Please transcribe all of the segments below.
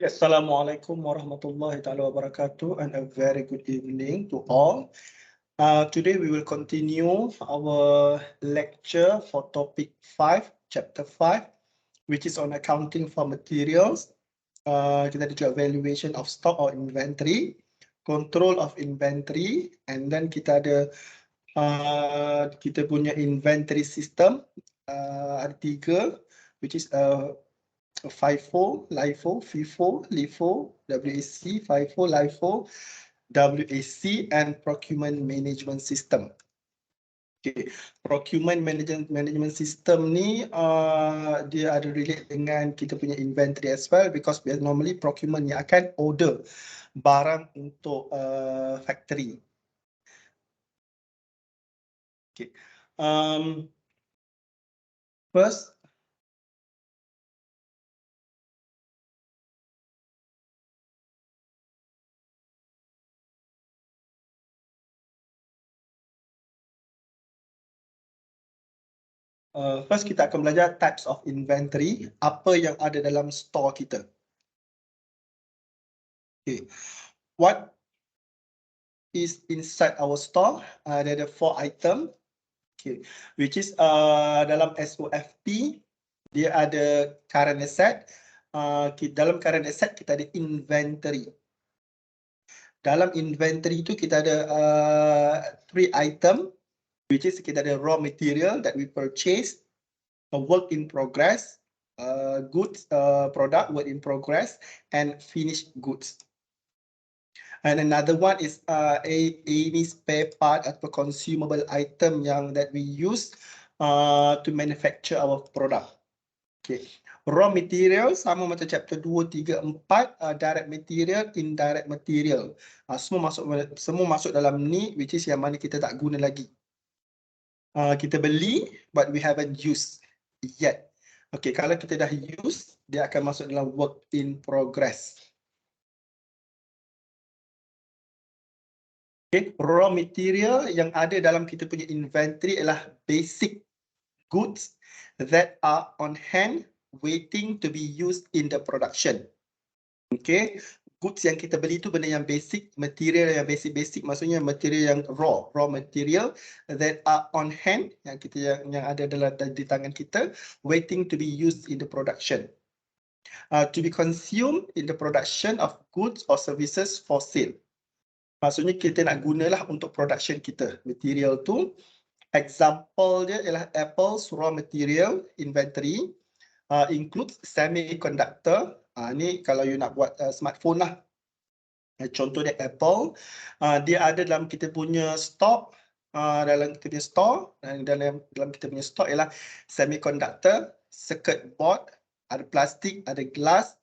Assalamualaikum warahmatullahi taala wabarakatuh and a very good evening to all. Today we will continue our lecture for topic 5, chapter 5, which is on accounting for materials. Kita ada juga valuation of stock or inventory, control of inventory, and then kita ada kita punya inventory system, ada 3, which is FIFO, LIFO, FIFO, LIFO, WAC, FIFO, LIFO, WAC, and Procurement Management System. Okay. Procurement management system ni dia ada relate dengan kita punya inventory as well, because normally procurement ni akan order barang untuk factory. Okay. First, kita akan belajar types of inventory, apa yang ada dalam store kita. Okay. What is inside our store? There are 4 items, okay, which is dalam SOFP dia ada current asset. Dalam current asset kita ada inventory. Dalam inventory itu kita ada 3 item, which is kita ada raw material that we purchase, a work in progress, goods, product, work in progress, and finished goods. And another one is any spare part atau consumable item yang that we use to manufacture our product. Okay. Raw material sama macam chapter 2, 3, 4, direct material, indirect material. Semua masuk dalam ni, which is yang mana kita tak guna lagi. Kita beli but we haven't used yet. Okay, kalau kita dah use, dia akan masuk dalam work in progress. Okay, raw material yang ada dalam kita punya inventory adalah basic goods that are on hand waiting to be used in the production. Okay, goods yang kita beli itu benda yang basic, material yang basic maksudnya material yang raw material that are on hand yang yang ada di tangan kita, waiting to be used in the production. To be consumed in the production of goods or services for sale. Maksudnya kita nak gunalah untuk production kita, material tu. Example dia ialah Apple's raw material inventory includes semiconductor. Ni kalau you nak buat smartphone lah. Contoh dia Apple. Dia ada dalam kita punya stock, dalam kita punya store, dalam kita punya stock ialah semiconductor, circuit board, ada plastik, ada glass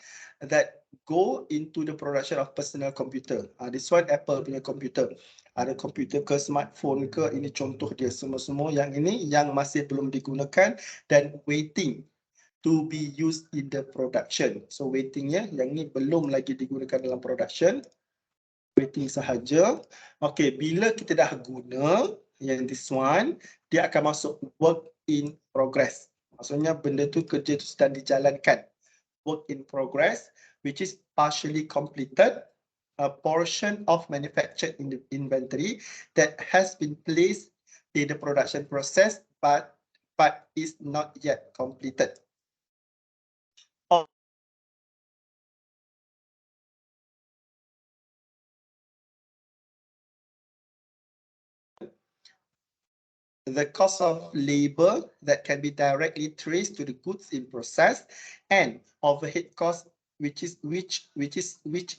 that go into the production of personal computer. This one Apple punya computer. Ada komputer ke smartphone ke, ini contoh dia, semua yang ini yang masih belum digunakan dan waiting to be used in the production. So waitingnya yang ni belum lagi digunakan dalam production, waiting sahaja. Okay, bila kita dah guna yang this one, dia akan masuk work in progress. Maksudnya benda tu, kerja tu sedang dijalankan. Work in progress, which is partially completed, a portion of manufactured in the inventory that has been placed in the production process but is not yet completed. The cost of labor that can be directly traced to the goods in process, and overhead costs, which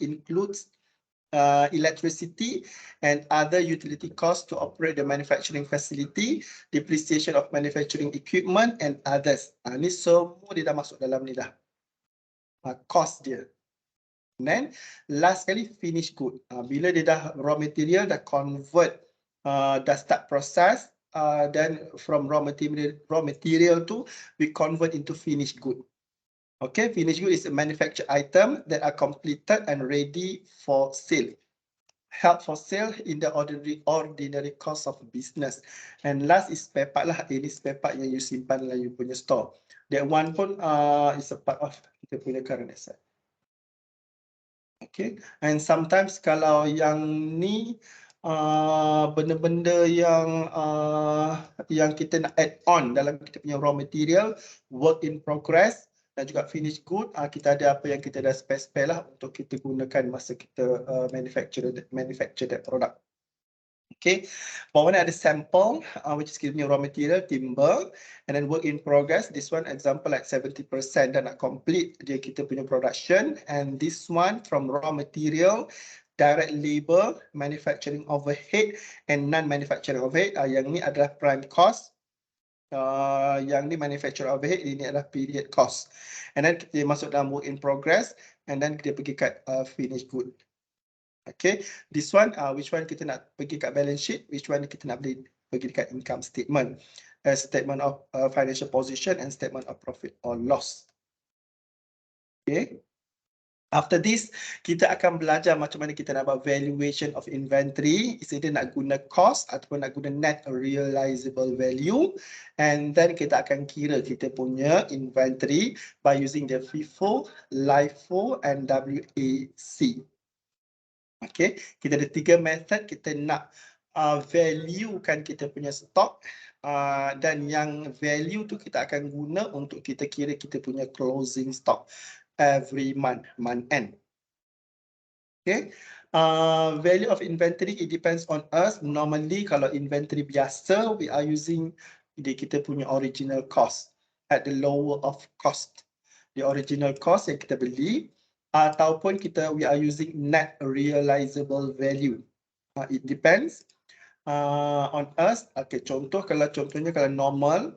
includes electricity and other utility costs to operate the manufacturing facility, depreciation of manufacturing equipment, and others. Ni semua dia dah masuk dalam ni dah. Cost dia. And then last kali finished good. Bila dia dah raw material dah convert, dah start process, then from raw material to we convert into finished good. Okay, finished good is a manufactured item that are completed and ready for sale. Held for sale in the ordinary course of business. And last is spare part lah. Ini spare part yang you simpan dalam you punya store. That one pun is a part of kita punya current asset. Okay, and sometimes kalau yang ni benda-benda yang kita nak add on dalam kita punya raw material, work in progress dan juga finished good, kita ada apa yang kita dah spare lah untuk kita gunakan masa kita manufacture that product. Okay, bawah ni ada sample, which is giving you raw material, timber, and then work in progress. This one example like 70% dah nak complete dia kita punya production, and this one from raw material, direct labor, manufacturing overhead, and non-manufacturing overhead. Yang ni adalah prime cost. Yang ni manufacturing overhead, ini adalah period cost. And then kita masuk dalam work in progress, and then kita pergi kat finished good. Okay, this one, which one kita nak pergi kat balance sheet, which one kita nak pergi dekat income statement, statement of financial position and statement of profit or loss. Okay, after this, kita akan belajar macam mana kita nak buat valuation of inventory. Is either nak guna cost ataupun nak guna net realizable value, and then kita akan kira kita punya inventory by using the FIFO, LIFO and WAC. Okay, kita ada 3 method kita nak valuekan kita punya stok, dan yang value tu kita akan guna untuk kita kira kita punya closing stock every month end. Okay, value of inventory, it depends on us. Normally kalau inventory biasa, we are using kita punya original cost at the lower of cost, the original cost yang kita beli, ataupun we are using net realizable value. It depends on us. Okay, contohnya kalau normal,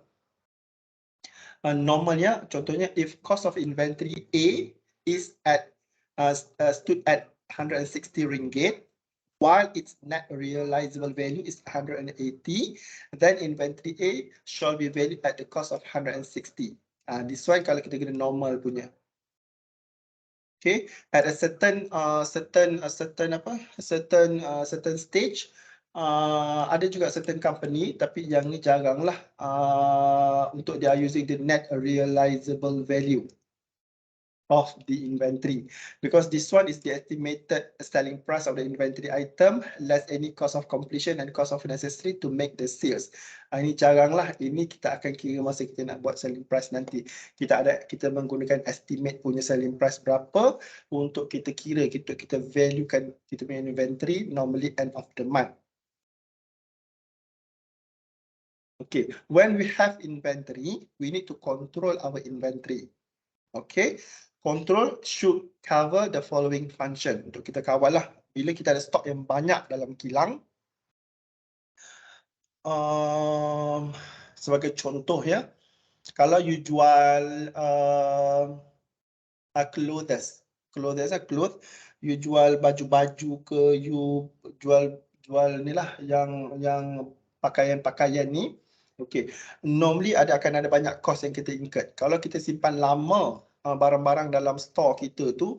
normalnya contohnya if cost of inventory A is at stood at 160 ringgit, while its net realizable value is 180, then inventory A shall be valued at the cost of 160. This one kalau kita guna normal punya. Okay, at a certain stage, ada juga certain company, tapi yang ni jarang lah untuk they are using the net realizable value of the inventory, because this one is the estimated selling price of the inventory item less any cost of completion and cost of necessary to make the sales. Ini jarang lah, ini kita akan kira masa kita nak buat selling price nanti. Kita menggunakan estimate punya selling price berapa untuk kita kira, kita valuekan kita punya inventory normally end of the month. Okay, when we have inventory, we need to control our inventory. Okay, control should cover the following function. Untuk kita kawal lah, bila kita ada stok yang banyak dalam kilang, sebagai contoh ya, kalau you jual clothes, you jual baju-baju ke, you jual ni lah yang pakaian-pakaian ni. Okay, normally akan ada banyak cost yang kita incur. Kalau kita simpan lama barang-barang dalam store kita tu,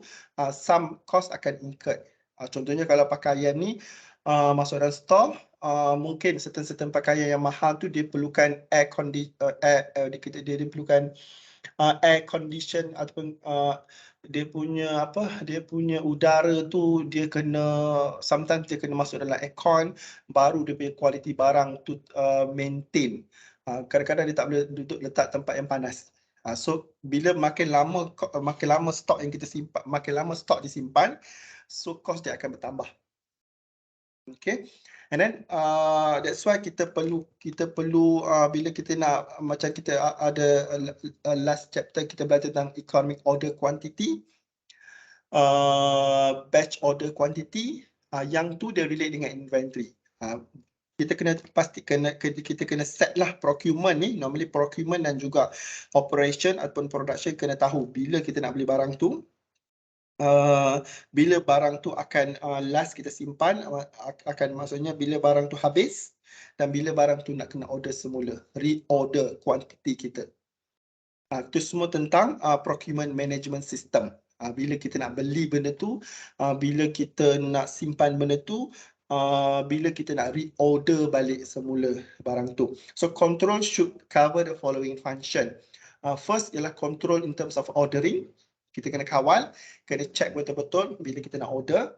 some cost akan incur. Contohnya kalau pakaian ni masuk dalam store, mungkin certain pakaian yang mahal tu dia perlukan air condition ataupun dia punya udara tu dia kena, sometimes dia kena masuk dalam aircon baru dia punya kualiti barang tu maintain. Kadang-kadang dia tak boleh duduk letak tempat yang panas. So bila makin lama stok yang kita simpan, makin lama stok disimpan, so cost dia akan bertambah. Okay, and then that's why kita perlu bila kita nak, macam kita ada last chapter kita belajar tentang economic order quantity, batch order quantity, yang tu dia relate dengan inventory. Kita kena kita kena set lah procurement ni. Normally procurement dan juga operation ataupun production kena tahu bila kita nak beli barang tu, bila barang tu akan last kita simpan, maksudnya bila barang tu habis dan bila barang tu nak kena order semula, reorder quantity kita. Itu semua tentang procurement management system. Bila kita nak beli benda tu, bila kita nak simpan benda tu, bila kita nak reorder balik semula barang tu. So control should cover the following function. First ialah control in terms of ordering. Kita kena kawal, kena check betul-betul bila kita nak order.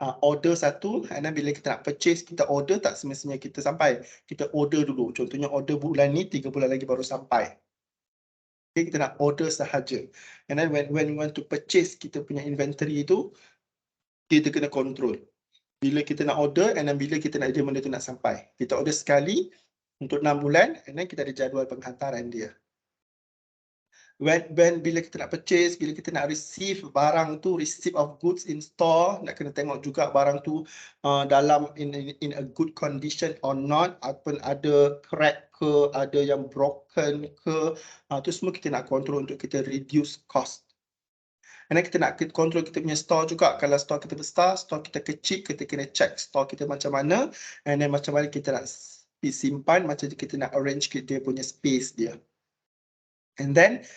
Order satu, and then bila kita nak purchase, kita order tak semestinya kita sampai. Kita order dulu. Contohnya order bulan ni, 3 bulan lagi baru sampai. Okay, kita nak order sahaja. And then when we want to purchase kita punya inventory itu, kita kena control. Bila kita nak order, and then bila kita nak dia benda tu nak sampai. Kita order sekali untuk 6 bulan, and then kita ada jadual penghantaran dia. When bila kita nak purchase, bila kita nak receive barang tu, receipt of goods in store, nak kena tengok juga barang tu dalam in a good condition or not, ataupun ada crack ke, ada yang broken ke, tu semua kita nak control untuk kita reduce cost. And then kita nak control kita punya store juga. Kalau store kita besar, store kita kecil, kita kena check store kita macam mana, and then macam mana kita nak simpan, macam kita nak arrange kita punya space dia. And then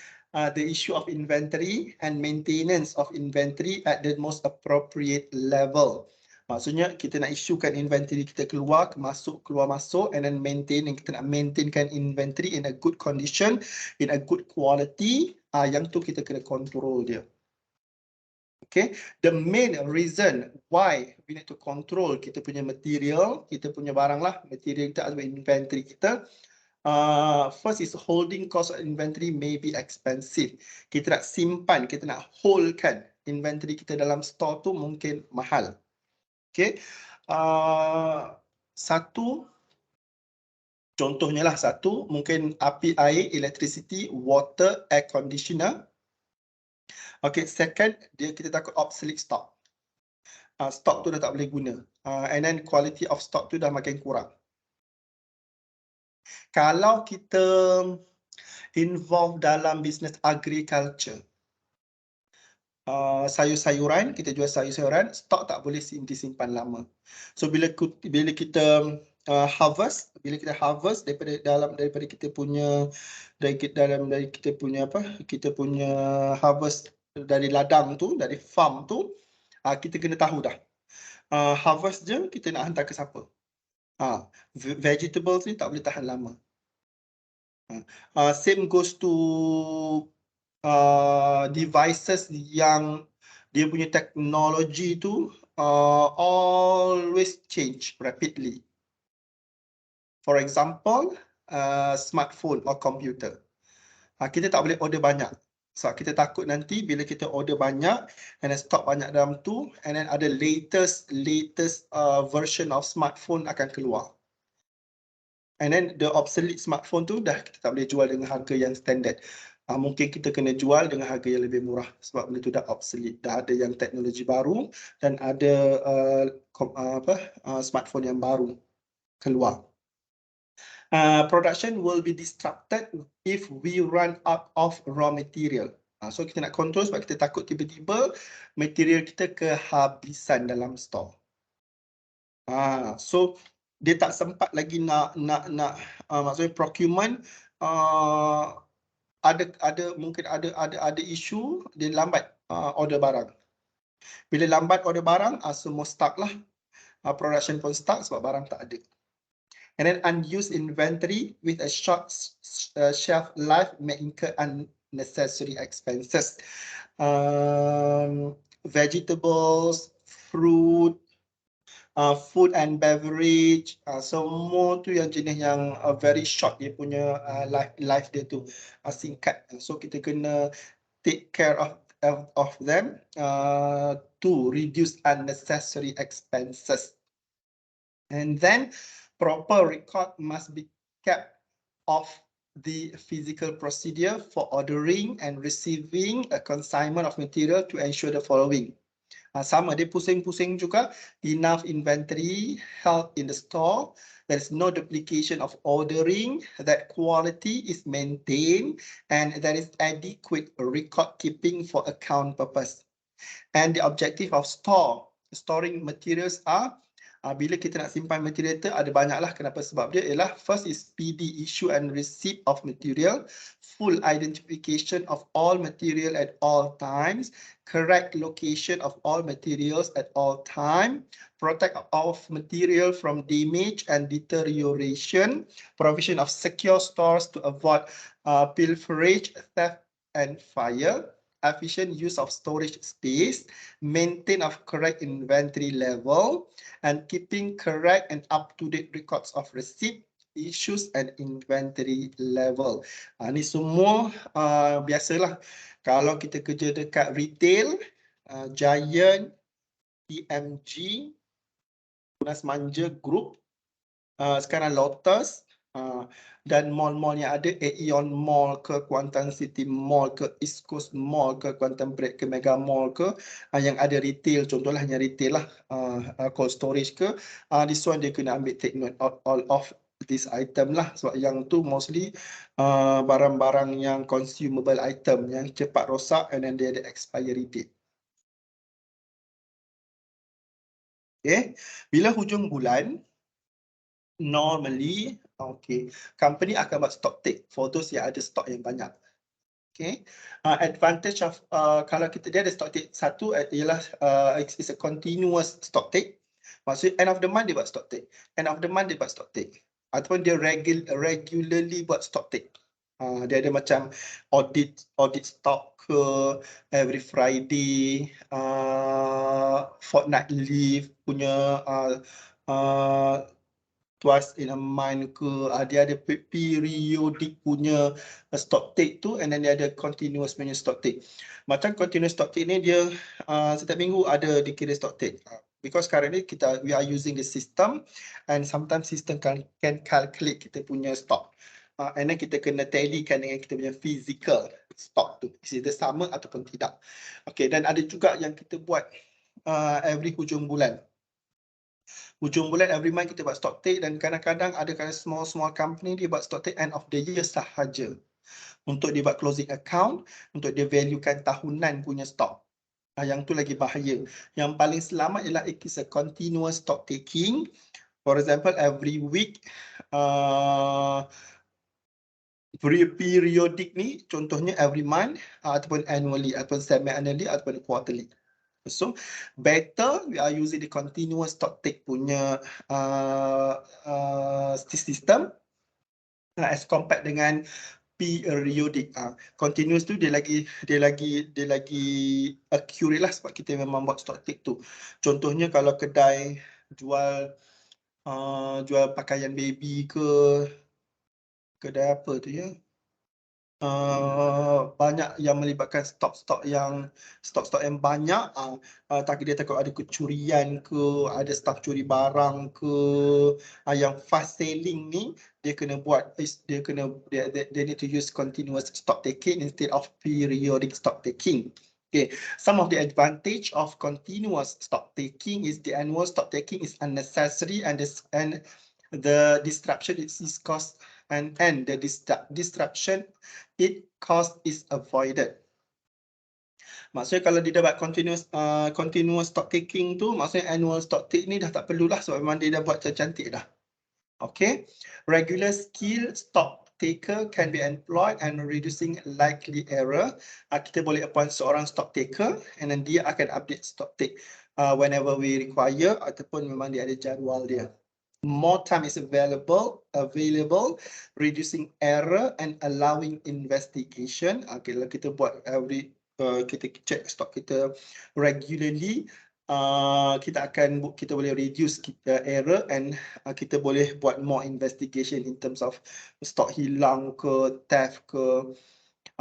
the issue of inventory and maintenance of inventory at the most appropriate level. Maksudnya kita nak isukan inventory kita keluar masuk, and then kita nak maintainkan inventory in a good condition, in a good quality. Yang tu kita kena control dia. Okay, the main reason why we need to control kita punya material, kita punya barang lah, material kita atau inventory kita. First is holding cost of inventory may be expensive. Kita nak simpan, kita nak holdkan inventory kita dalam store tu mungkin mahal. Okay. Satu, contohnya lah satu, mungkin api, air, electricity, water, air conditioner. Okay, second, kita takut obsolete stock. Stock tu dah tak boleh guna. And then quality of stock tu dah makin kurang. Kalau kita involve dalam business agriculture, sayur-sayuran, kita jual sayur-sayuran, stok tak boleh disimpan lama. So bila kita harvest, daripada kita punya kita punya harvest dari ladang tu, dari farm tu, kita kena tahu dah. Harvest je kita nak hantar ke siapa. Vegetables ni tak boleh tahan lama. Same goes to devices yang dia punya teknologi tu always change rapidly. For example, smartphone or computer. Kita tak boleh order banyak. So kita takut nanti bila kita order banyak and then stock banyak dalam tu, and then ada latest version of smartphone akan keluar. And then the obsolete smartphone tu dah kita tak boleh jual dengan harga yang standard. Mungkin kita kena jual dengan harga yang lebih murah sebab benda tu dah obsolete, dah ada yang teknologi baru dan ada smartphone yang baru keluar. Production will be disrupted if we run out of raw material. So kita nak control sebab kita takut tiba-tiba material kita kehabisan dalam store. So dia tak sempat lagi nak maksudnya procurement mungkin ada isu, dia lambat order barang. Bila lambat order barang, semua stuck lah. Production pun stuck sebab barang tak ada. And then unused inventory with a short shelf life may incur unnecessary expenses. Vegetables, fruit, food and beverage, semua tu yang jenis yang very short dia punya life dia tu singkat. So kita kena take care of them to reduce unnecessary expenses. And then proper record must be kept of the physical procedure for ordering and receiving a consignment of material to ensure the following. Sama, dia pusing-pusing juga. Enough inventory held in the store. There is no duplication of ordering. That quality is maintained and there is adequate record keeping for account purpose. And the objective of storing materials are bila kita nak simpan material tu ada banyaklah. Kenapa? Sebab dia ialah first is speedy issue and receipt of material, full identification of all material at all times, correct location of all materials at all time, protect of material from damage and deterioration, provision of secure stores to avoid pilferage, theft and fire, efficient use of storage space, maintain of correct inventory level, and keeping correct and up-to-date records of receipt, issues and inventory level. Ini semua biasalah kalau kita kerja dekat retail, Giant, TMG, Tunas Manja Group, sekarang Lotus, dan mall-mall yang ada, Aeon Mall ke, Kuantan City Mall ke, East Coast Mall ke, Kuantan Break ke, Mega Mall ke, yang ada retail, contohlah yang retail lah, cold storage ke, this one dia kena ambil take note all of this item lah, sebab yang tu mostly barang-barang yang consumable item yang cepat rosak and then dia ada expiry date. Okay, bila hujung bulan, normally, company akan buat stock take for those yang ada stock yang banyak. Okay, advantage of kalau dia ada stock take satu ialah it's a continuous stock take. Maksudnya end of the month dia buat stock take, end of the month dia buat stock take, ataupun dia regularly buat stock take. Dia ada macam audit stock ke every Friday, fortnightly punya twice in a month ke, dia ada periodic punya stock take tu, and then dia ada continuous punya stock take. Macam continuous stock take ni dia setiap minggu ada dikira stock take. Because currently we are using the system, and sometimes system can calculate kita punya stock. And then kita kena tallykan dengan kita punya physical stock tu, either sama ataupun tidak. Okay, dan ada juga yang kita buat every hujung bulan. Hujung bulan every month kita buat stock take, dan kadang-kadang ada small company dia buat stock take end of the year sahaja. Untuk dia buat closing account, untuk dia valuekan tahunan punya stock. Yang tu lagi bahaya. Yang paling selamat ialah it is a continuous stock taking. For example, every week, periodic ni contohnya every month, ataupun annually, ataupun semi-annually, ataupun quarterly. So better we are using the continuous stock take punya system as compared dengan periodic. Continuous tu dia lagi accurate lah, sebab kita memang buat stock take tu. Contohnya kalau kedai jual pakaian baby ke, kedai apa tu ya, banyak yang melibatkan stok-stok yang banyak, dia takut ada kecurian ke, ada staff curi barang ke, yang fast selling ni dia need to use continuous stock taking instead of periodic stock taking. Okay, some of the advantage of continuous stock taking is the annual stock taking is unnecessary, and the disruption is cost, and the disruption it cost is avoided. Maksudnya kalau dia dapat continuous stock taking tu, maksudnya annual stock take ni dah tak perlulah, sebab memang dia dah buat cantik dah. Okay, regular skill stock taker can be employed and reducing likely error. Kita boleh appoint seorang stock taker, and then dia akan update stock take whenever we require, ataupun memang dia ada jadual dia. More time is available, reducing error and allowing investigation. Kalau kita buat kita check stock kita regularly, kita boleh reduce error, and kita boleh buat more investigation in terms of stock hilang ke, theft ke,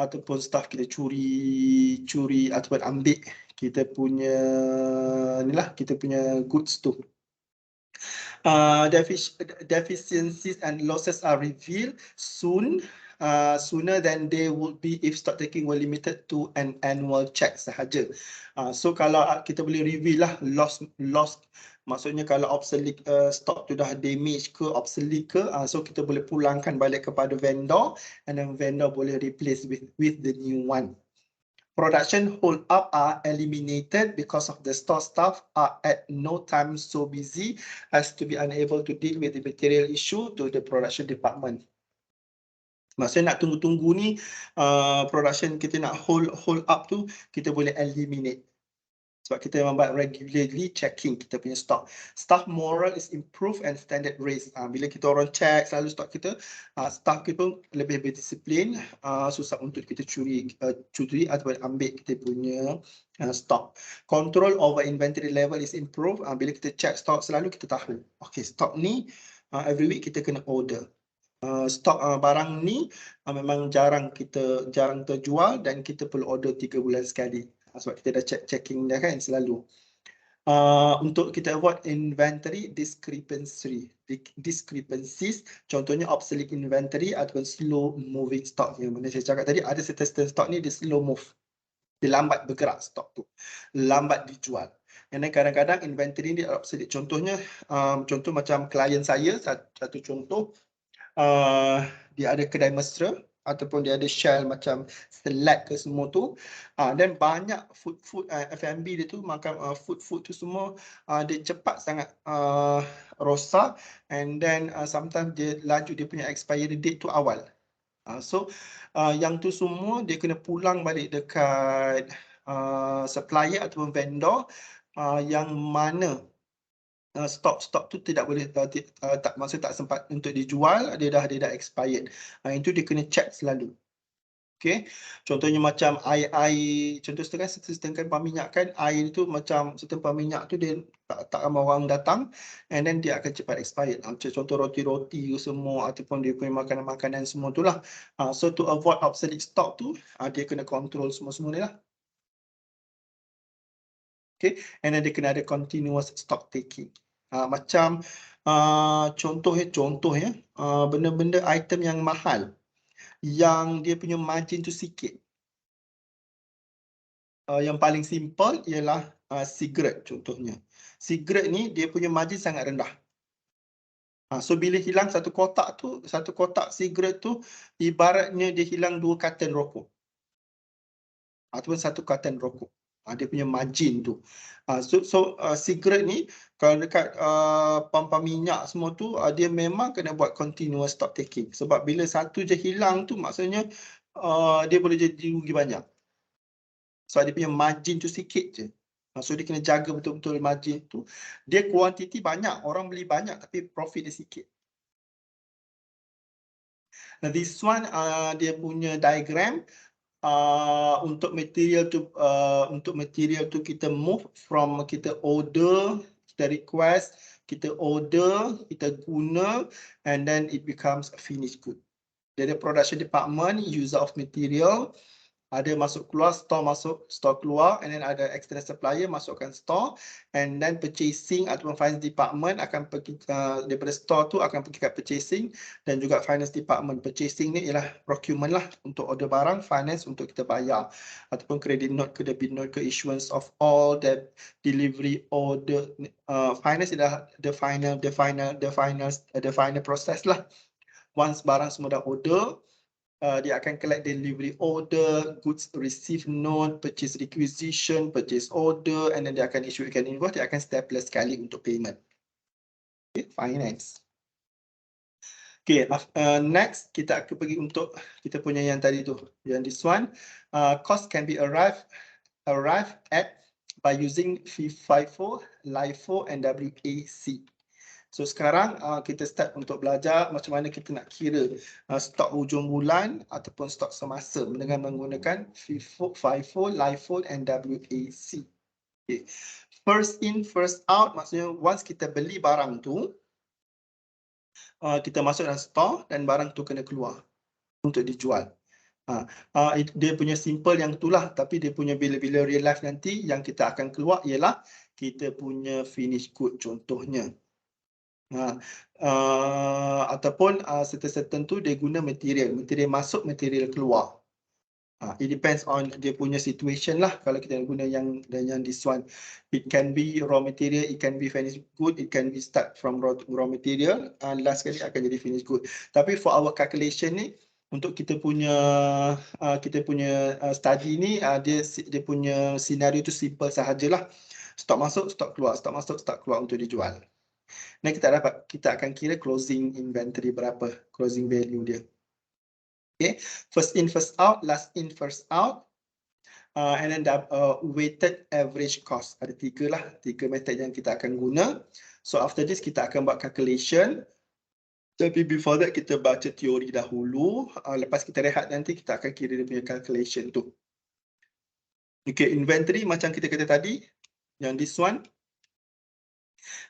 ataupun staff kita curi ataupun ambil kita punya goods tu. Deficiencies and losses are revealed sooner than they would be if stock taking were limited to an annual check sahaja. So kalau kita boleh reveal lah loss, maksudnya kalau obsolete stock tu dah damage ke, obsolete ke, so kita boleh pulangkan balik kepada vendor, and then vendor boleh replace with the new one. Production hold up are eliminated because of the store staff are at no time so busy as to be unable to deal with the material issue to the production department. Maksudnya nak tunggu-tunggu ni, production kita nak hold up tu, kita boleh eliminate. Sebab kita memang buat regularly checking kita punya stock. Staff moral is improved and standard raised. Bila kita orang check selalu stock kita, staff kita pun lebih berdisiplin, susah untuk kita curi atau ambil kita punya stock. Control over inventory level is improved. Bila kita check stock selalu kita tahu, okay, stock ni every week kita kena order. Stok barang ni memang jarang terjual dan kita perlu order 3 bulan sekali. Sebab kita dah checking dah kan selalu. Untuk kita avoid inventory discrepancies, contohnya obsolete inventory ataupun slow moving stock. Yang mana saya cakap tadi, ada certain stock ni dia slow move. Dia lambat bergerak stock tu. Lambat dijual. Dan kadang-kadang inventory ni obsolete. Contohnya, contoh macam klien saya, satu contoh, dia ada kedai mesra ataupun dia ada Shell macam Select ke semua tu, dan banyak food F&B dia tu makan food tu semua dia cepat sangat rosak, and then sometimes dia laju dia punya expiry date tu awal. So yang tu semua dia kena pulang balik dekat supplier ataupun vendor yang mana stok tu tidak boleh maksud tak sempat untuk dijual, dia dah expired. Itu dia kena check selalu. Okay, contohnya macam air contoh setengah peminyakan air tu, macam certain peminyak tu dia tak ramai orang datang, and then dia akan cepat expired. Contoh roti-roti semua ataupun dia punya makanan-makanan semua tu lah. So to avoid obsolete stock tu, dia kena control semua ni lah. Okay, and then dia kena ada continuous stock taking. Macam contoh ya, benda-benda item yang mahal yang dia punya margin tu sikit. Yang paling simple ialah sigaret contohnya. Sigaret ni dia punya margin sangat rendah. So bila hilang satu kotak sigaret tu ibaratnya dia hilang 2 carton rokok ataupun 1 carton rokok. Dia punya margin tu. So sigaret ni kalau dekat pam-pam minyak semua tu, dia memang kena buat continuous stock taking. Sebab bila satu je hilang tu maksudnya dia boleh jadi rugi banyak. So dia punya margin tu sikit je. So dia kena jaga betul-betul margin tu. Dia kuantiti banyak, orang beli banyak tapi profit dia sikit. Now this one dia punya diagram. Untuk material tu kita move from kita order, kita request, kita order, kita guna, and then it becomes a finished good. Dari production department, user of material, ada masuk keluar, store masuk, store keluar, and then ada external supplier masukkan store, and then purchasing ataupun finance department akan pergi daripada store tu akan pergi ke purchasing, dan juga finance department. Purchasing ni ialah procurement lah untuk order barang, finance untuk kita bayar ataupun credit note ke debit note ke issuance of all the delivery order. Finance ialah the final process lah. Once barang semua dah order, dia akan collect delivery order, goods receive note, purchase requisition, purchase order, and then dia akan issuekan invoice, dia akan stapler sekali untuk payment. Okay, finance. Okay, next kita akan pergi untuk kita punya yang tadi tu, yang this one. Cost can be arrived at by using FIFO, LIFO, and WAC. So sekarang kita start untuk belajar macam mana kita nak kira stok hujung bulan ataupun stok semasa dengan menggunakan FIFO, LIFO, and WAC. Okay. First in, first out, maksudnya once kita beli barang tu, kita masuk dalam store dan barang tu kena keluar untuk dijual. Dia punya simple yang itulah, tapi dia punya bila real life nanti yang kita akan keluar ialah kita punya finish good contohnya. Ataupun certain tu dia guna material masuk, material keluar. It depends on dia punya situation lah. Kalau kita guna yang this one, it can be raw material, it can be finished good, it can be start from raw material, last kali akan jadi finished good. Tapi for our calculation ni, untuk kita punya study ni, dia punya scenario tu simple sahajalah. Stok masuk, stok keluar, stok masuk, stok keluar untuk dijual. Dan kita akan kira closing inventory berapa, closing value dia. Okay, first in, first out, last in, first out. and then weighted average cost. Ada tiga method yang kita akan guna. So after this kita akan buat calculation. Tapi before that kita baca teori dahulu. Lepas kita rehat nanti kita akan kira dia punya calculation tu. Okay, inventory macam kita kata tadi, yang this one,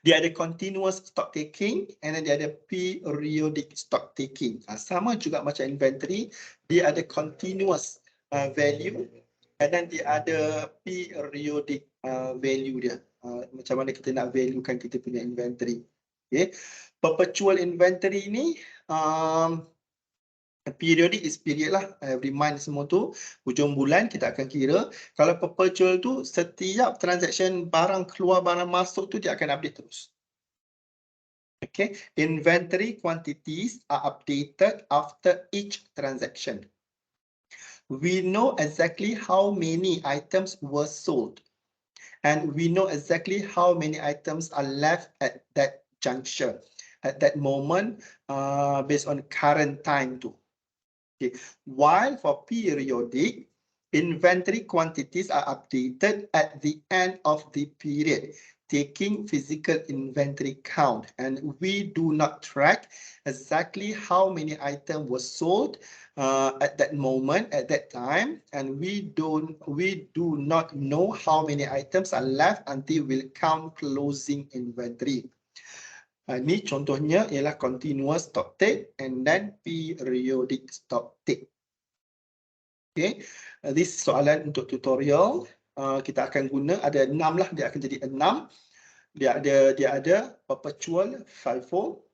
dia ada continuous stock taking and then dia ada periodic stock taking. Sama juga macam inventory, dia ada continuous value and then dia ada periodic value dia. Macam mana kita nak valuekan kita punya inventory. Okay. Perpetual inventory ni periodic is period lah, every month semua tu, hujung bulan kita akan kira. Kalau perpetual tu setiap transaction barang keluar barang masuk tu dia akan update terus. Okay, inventory quantities are updated after each transaction. We know exactly how many items were sold and we know exactly how many items are left at that juncture, at that moment, based on current time tu. Okay. While for periodic, inventory quantities are updated at the end of the period, taking physical inventory count, and we do not track exactly how many items were sold at that moment, at that time, and we do not know how many items are left until we count closing inventory. Ini contohnya ialah continuous stock take and then periodic stock take. Okay, this soalan untuk tutorial. Kita akan guna ada 6 lah, dia akan jadi 6. Dia ada perpetual FIFO,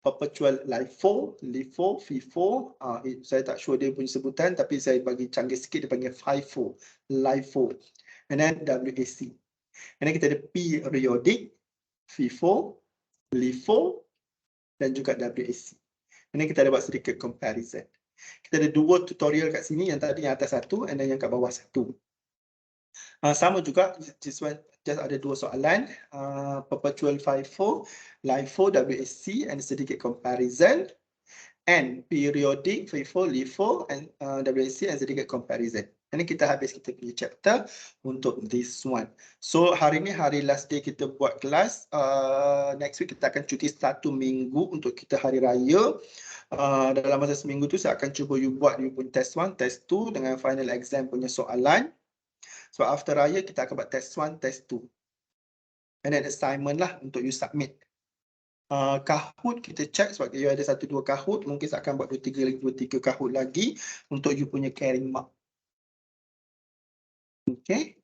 perpetual LIFO, LIFO, FIFO. Saya tak sure dia punya sebutan tapi saya bagi canggih sikit dia panggil FIFO, LIFO. And then WAC. And then kita ada periodic, FIFO, LIFO dan juga WAC. Ini kita ada buat sedikit comparison. Kita ada 2 tutorial kat sini, yang tadi yang atas satu and then yang kat bawah satu. Sama juga, just ada 2 soalan, perpetual FIFO, LIFO, WAC and sedikit comparison, and periodic FIFO, LIFO and WAC and sedikit comparison. Ini kita habis kita punya chapter untuk this one. So hari ni hari last day kita buat kelas. Next week kita akan cuti 1 minggu untuk kita hari raya. Dalam masa seminggu tu saya akan cuba you buat you pun test 1, test 2 dengan final exam punya soalan. So after raya kita akan buat test 1, test 2. And then assignment lah untuk you submit. Kahoot kita check sebab you ada 1-2 Kahoot, mungkin saya akan buat 2-3 Kahoot lagi untuk you punya carrying mark. Okay.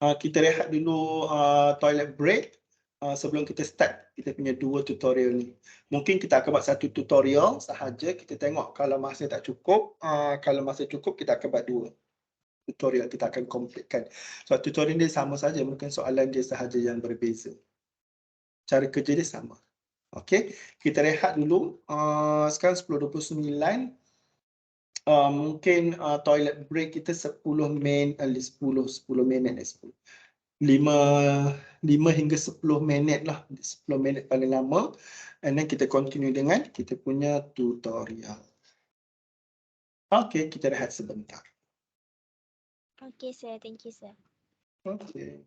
Kita rehat dulu toilet break sebelum kita start kita punya 2 tutorial ni. Mungkin kita akan buat 1 tutorial sahaja, kita tengok kalau masa tak cukup, kalau masa cukup kita akan buat 2 tutorial, kita akan completekan. So tutorial dia sama saja, mungkin soalan dia sahaja yang berbeza. Cara kerja dia sama. Okay, kita rehat dulu. Sekarang 10.29. Mungkin toilet break kita 10 minit 5 hingga 10 minit lah, 10 minit paling lama, and then kita continue dengan kita punya tutorial. Okay, kita rehat sebentar. Okay, sir. Thank you, sir. Okay.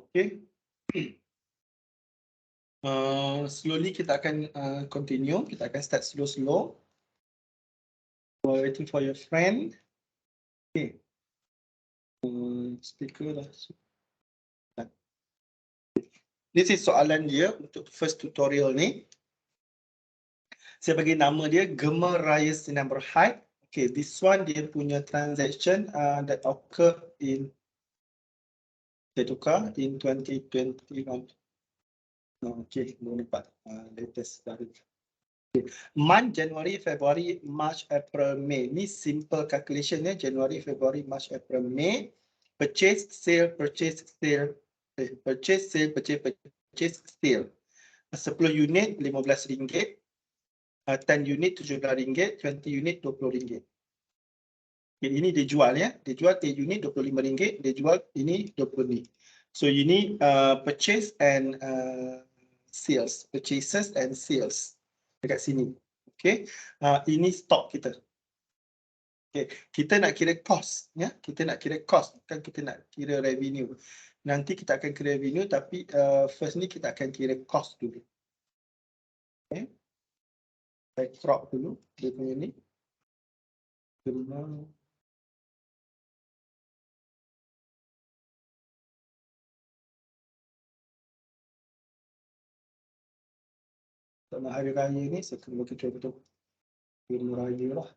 Okay. Slowly kita akan continue. Kita akan start slow-slow. While waiting for your friend. Okay. Speaker lah. This is soalan dia untuk first tutorial ni. Saya bagi nama dia Gemar Raya Sinar Berhad. Okay, this one dia punya transaction that occur in saya tukar in 2021. Okay, boleh dapat latest dari. Okay. Month January, February, March, April, May. Ni simple calculation ya. January, February, March, April, May. Purchase, sale, purchase, sale. Purchase, sale, purchase, sale. 10 unit RM15. 10 unit RM17. 20 unit RM20. Okay, ini dia jual ya. Dia jual 10 unit RM25. Dia jual ini RM20. So ini purchase and sales. Purchases and sales. Dekat sini. Okay. Ini stok kita. Okay. Kita nak kira cost. Ya. Kita nak kira cost. Bukan kita nak kira revenue. Nanti kita akan kira revenue. Tapi first ni kita akan kira cost dulu. Okay. Saya crop dulu. Dia punya ni. Sama hari raya ni saya kena betul-betul film raya lah.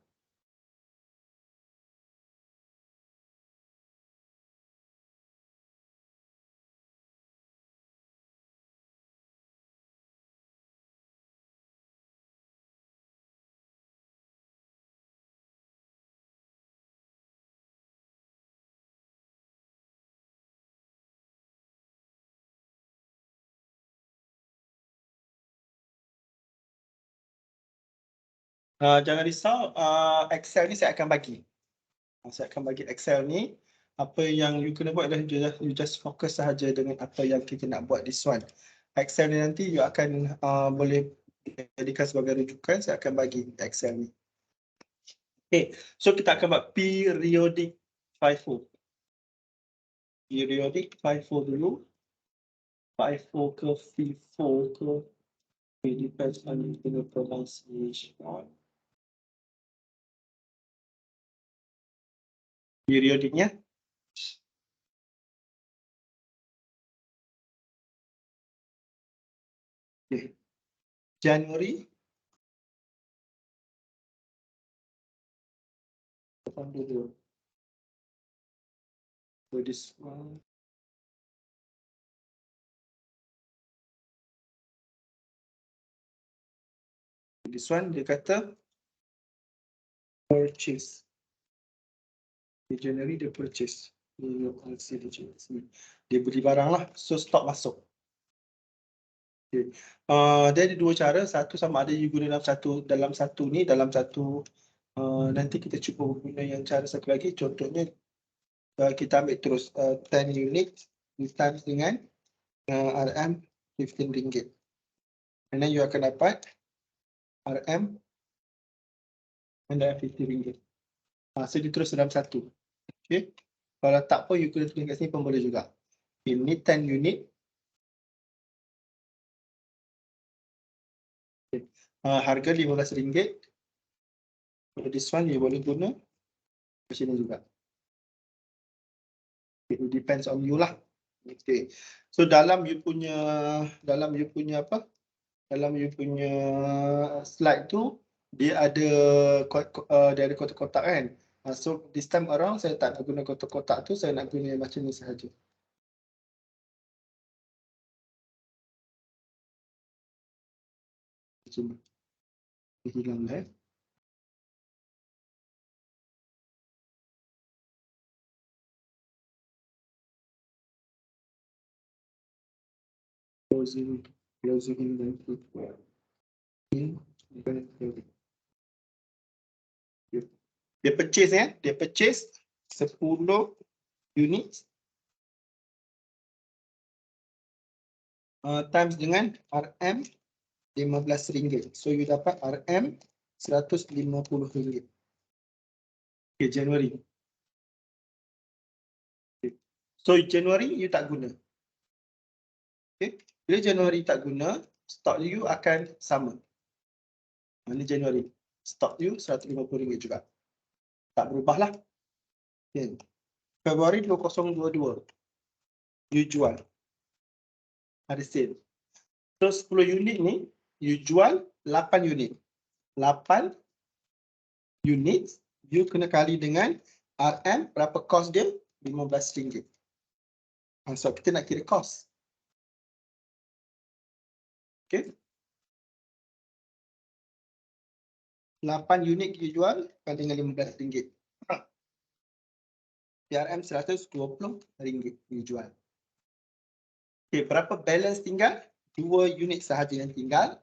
Jangan risau, Excel ni saya akan bagi. Saya akan bagi Excel ni. Apa yang you kena buat adalah you just fokus sahaja dengan apa yang kita nak buat this one. Excel ni nanti you akan boleh jadikan sebagai rujukan. Saya akan bagi Excel ni. Okay, so kita akan buat periodic FIFO. Periodic FIFO dulu. FIFO ke FIFO ke. It depends on the pronunciation. Periodiknya. Okay. Januari. So this one. This one dia kata purchase. Di Januari dia purchase. Dia beli barang lah. So stok masuk. Okay. Dia ada dua cara. Satu sama ada you guna dalam satu ni, dalam satu nanti kita cuba guna yang cara satu lagi. Contohnya kita ambil terus 10 unit times dengan RM RM15. And then you akan dapat RM and then RM50. So dia terus dalam satu. Okay. Kalau tak pun you kena tulis kat sini pun boleh juga. Ini 10 unit. Okay. Harga RM15. So this one you boleh guna di sini juga. It depends on you lah. Okay. So dalam you punya apa? Dalam you punya slide tu dia ada kotak-kotak kan. So this time around saya tak nak guna kotak-kotak tu, saya nak guna macam ni sahaja. Macam ni. Hilang lah. Closing dan tutup. Dia purchase ya, dia purchase 10 unit times dengan RM RM15. So you dapat RM RM150. Okay, Januari. Okay. So Januari you tak guna. Okay. Bila Januari tak guna, stok you akan sama. Ini Januari. Stok you RM150 juga. Tak berubah lah. Okay. Februari 2022. You jual. Ada sale. So 10 unit ni, you jual 8 unit. 8 unit, you kena kali dengan RM, berapa kos dia? RM15. So kita nak kira kos. Okay. 8 unit you jual kali dengan RM15. PRM RM120 you jual. Okay, berapa balance tinggal? 2 unit sahaja yang tinggal.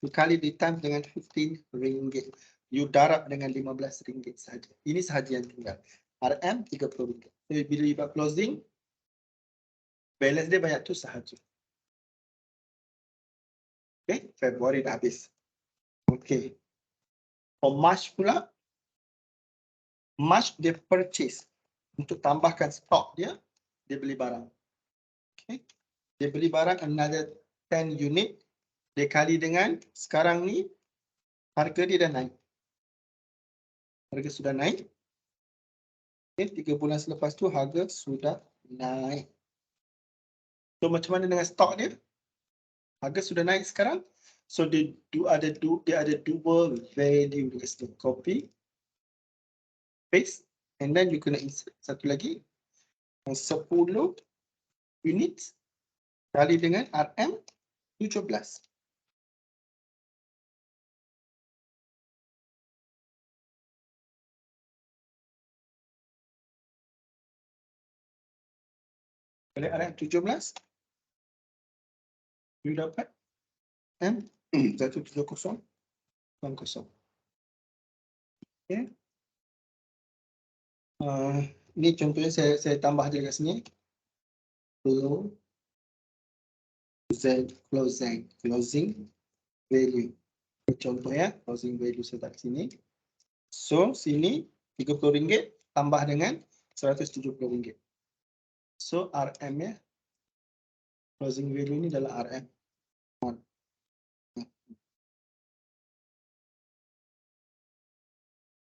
You kali di times dengan RM15. You darab dengan RM15 sahaja. Ini sahaja yang tinggal. RM RM30. So, bila you buat closing, balance dia banyak tu sahaja. Okay, Februari dah habis. Okay. For March pula, March dia purchase. Untuk tambahkan stok dia, dia beli barang. Okay. Dia beli barang another 10 unit. Dia kali dengan sekarang ni harga dia dah naik. Harga sudah naik. Okay, 3 bulan selepas tu harga sudah naik. So macam mana dengan stok dia? Harga sudah naik sekarang. So dia ada dua value dekat situ. Copy, paste, and then you kena insert satu lagi. 10 unit kali dengan RM 17. Kali RM 17, you dapat M 170. Okay. Ini contohnya saya tambah je kat sini. Closing value. Contoh ya, closing value saya tak sini. So sini RM30 tambah dengan RM170. So RM ya. Closing value ini adalah RM.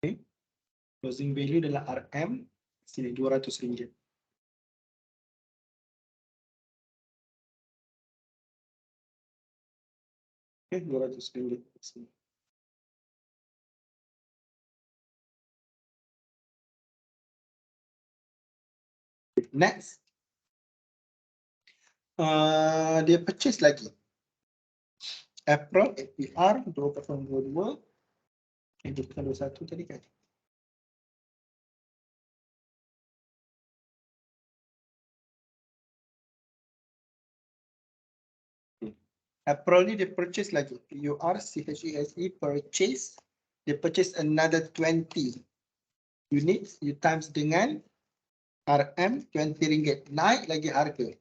Okay. Closing value adalah RM. Sini RM200. Okay, RM200. Next. Dia purchase lagi. April APR 2022. Ini bukan 21 tadi kan? April ni dia purchase lagi. PURCHASE purchase. Dia purchase another 20 units. You times dengan RM RM20. Naik lagi harga.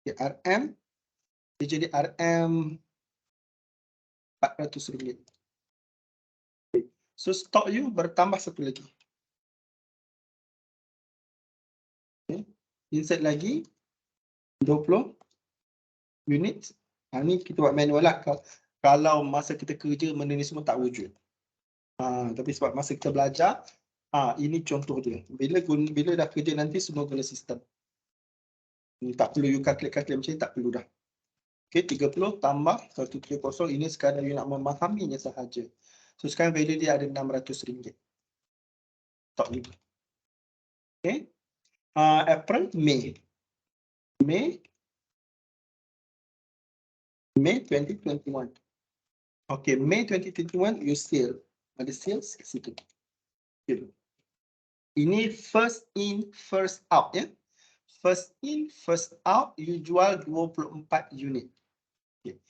Okay, RM. Dia jadi RM RM400. Okay. So stock you bertambah satu lagi. Okay. Insert lagi 20 units. Ni kita buat manual lah. Kalau masa kita kerja, benda ni semua tak wujud. Tapi sebab masa kita belajar, ini contoh dia. Bila dah kerja nanti, semua guna sistem. Tak perlu you calculate macam ni, tak perlu dah. Okay, 30 tambah 130. Ini sekadar you nak memahaminya sahaja. So sekarang value dia ada RM600. Stok ni. Okay. April, May 2021. Okay, May 2021 you sell. Ada sales ke situ. Okay. Ini first in, first out ya. First in, first out you jual 24 unit. Okay.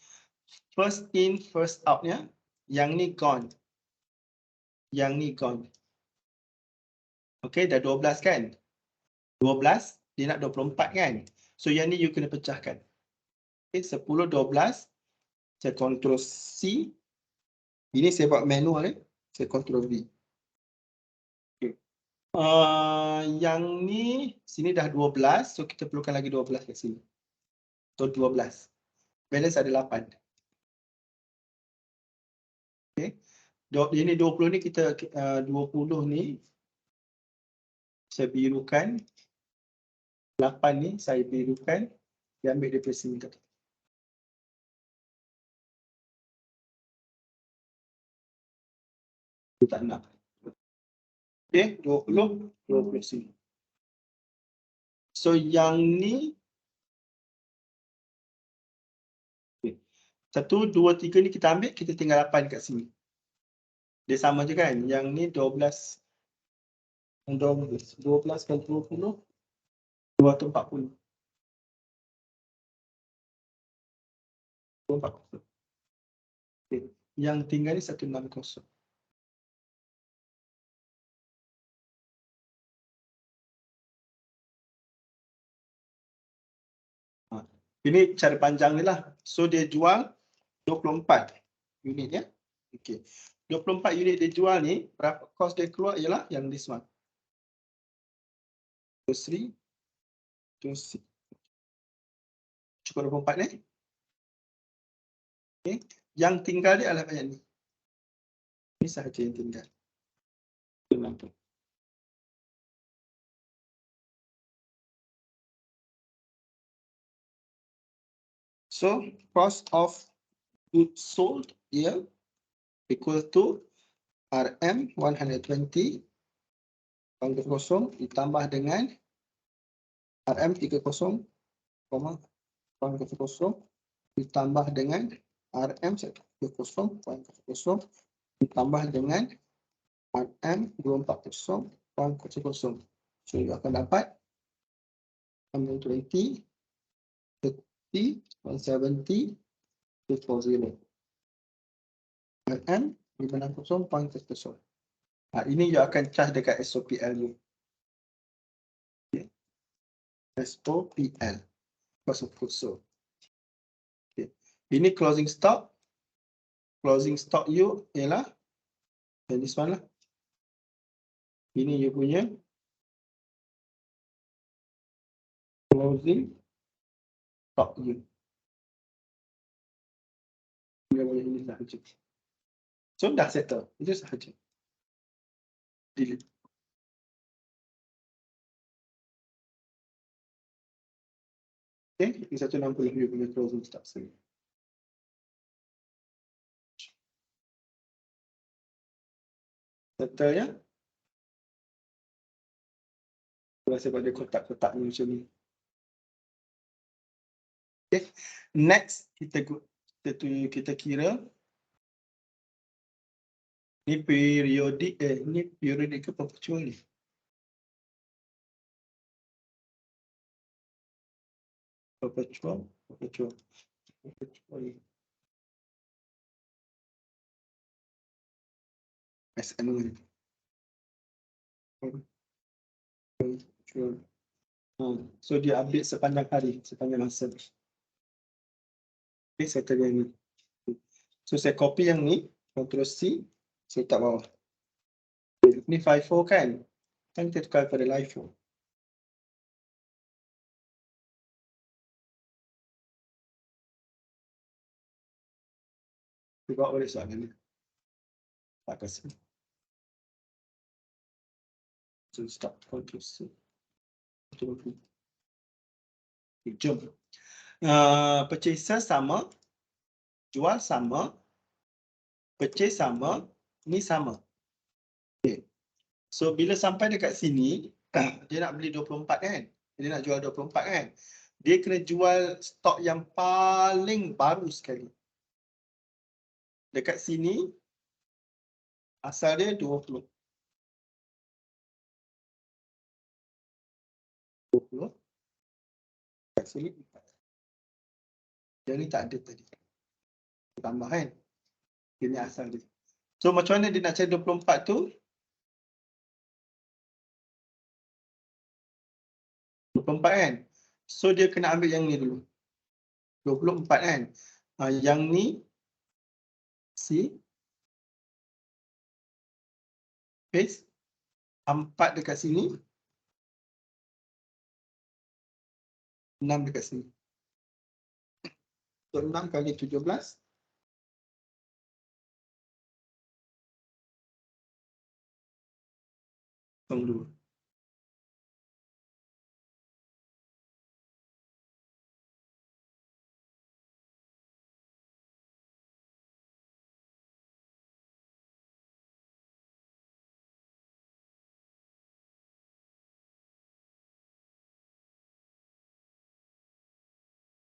First in, first out ya. Yang ni gone. Yang ni gone. Okay, dah 12 kan? 12, dia nak 24 kan? So yang ni you kena pecahkan. Okay, 10, 12. Saya control C. Ini saya buat manual ya. Saya control V. Okay. Yang ni, sini dah 12. So kita perlukan lagi 12 kat sini. So 12. Balance ada 8. Okay. Ini 20 ni kita 20 ni saya birukan. 8 ni saya birukan. Dia ambil daripada sini. Tak nak. Okay, 20 sini. So yang ni 1, 2, 3 ni kita ambil, kita tinggal 8 kat sini. Dia sama je kan? Yang ni 12 kali 20 240. 240. Okay. Yang tinggal ni 160. Ini cara panjang ni lah. So dia jual 24 unit ya. Okey. 24 unit dia jual ni, berapa kos dia keluar ialah yang this one. 3 cukup 24 ni. Okey. Yang tinggal dia adalah banyak ni. Ini sahaja yang tinggal. Nampak. So cost of goods sold here equal to RM 120 ditambah dengan RM 30, ditambah dengan RM 10.00 ditambah dengan RM 240.00. So you akan dapat 120 30 170 240 RM 560.00. Ini you akan charge dekat SOPL you. Okay. SOPL cost of goods sold. Okay. Ini closing stock. Closing stock you ialah this one lah. Ini you punya closing stock you. Ini sahaja. So dah settle. Itu sahaja. Delete. Okay, ini 160 you punya closing stock sini. Settle ya. Rasa pada kotak-kotak ni macam ni. Okay. Next kita kira ni periodic ni periodic ke perpetual ni? Perpetual. SN. So dia update sepanjang hari, sepanjang masa. Okay, saya tekan ni. So saya copy yang ni, Ctrl C, saya letak bawah. Ni FIFO kan? Kan kita tukar pada LIFO. Buat boleh soalan ni. Tak kasih. So stop Ctrl C. Jom. Purchaser sama, jual sama, purchase sama, ni sama. Okay. So bila sampai dekat sini, dia nak beli 24 kan? Dia nak jual 24 kan? Dia kena jual stok yang paling baru sekali. Dekat sini, asal dia 20. 20. Dekat sini 4. Yang ni tak ada tadi. Tambah kan? Ini asal dia. So macam mana dia nak cari 24 tu? 24 kan? So dia kena ambil yang ni dulu. 24 kan? Yang ni C. Paste. 4 dekat sini. 6 dekat sini. So 6 kali 17. Dulu.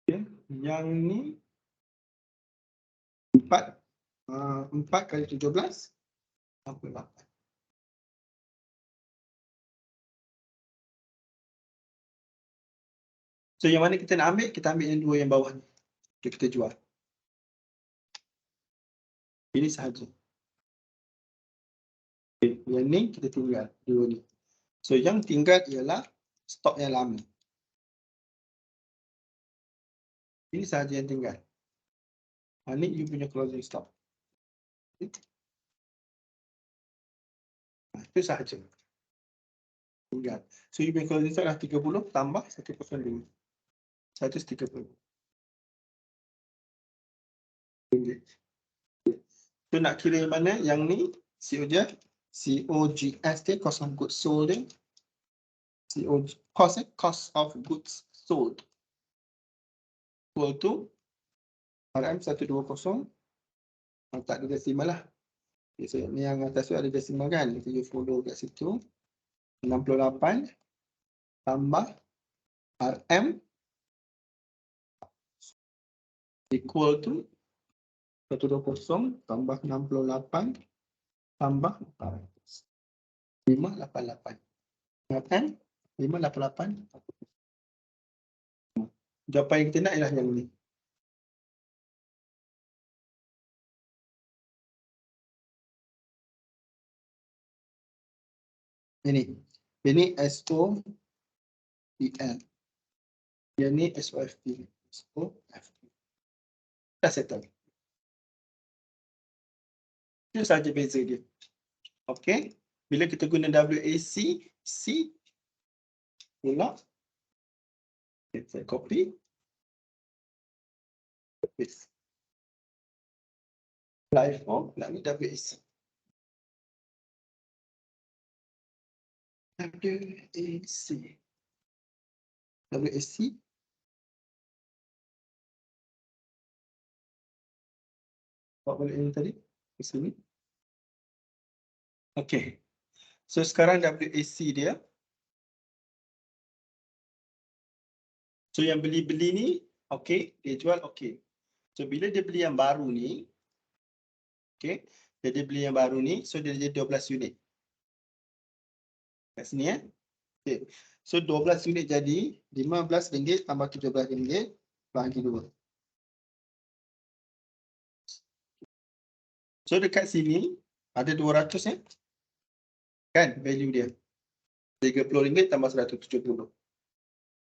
Okay. Yang ni 4 kali 17 48. So yang mana kita nak ambil? Kita ambil yang dua yang bawah ni. Okay, kita jual. Ini sahaja. Okay, yang ni kita tinggal dua ni. So yang tinggal ialah stok yang lama. Ini sahaja yang tinggal. Ini you punya closing stock. Itu sahaja. Tinggal. So you punya closing stock dah 30 tambah 102. 130. So nak kira yang mana? Yang ni CO dia. COGS dia, cost of goods sold dia. Cost of goods sold. Equal to RM 120. Tak ada desimal lah. Okay, so ni yang atas tu ada desimal kan. Kita you follow kat situ. 68 tambah RM equal to 120 tambah 68 tambah 588. Kan? 588. Jawapan yang kita nak ialah yang ni. Ini SOEL. Yang ni SOFP. SOFP. Dah settle. Itu saja beza dia. Okey. Bila kita guna WAC, C pula. Okay, saya copy. Paste. Apply form, nak ni WAC. WAC. WAC. Buat balik ini tadi. Ke sini. Okey. So sekarang WAC dia. So yang beli-beli ni, okey. Dia jual, okey. So bila dia beli yang baru ni, okey. Dia beli yang baru ni, so dia jadi 12 unit. Kat sini Okay. So 12 unit jadi RM15 tambah RM17 bagi 2. So dekat sini ada 200 kan value dia. RM30 tambah 170.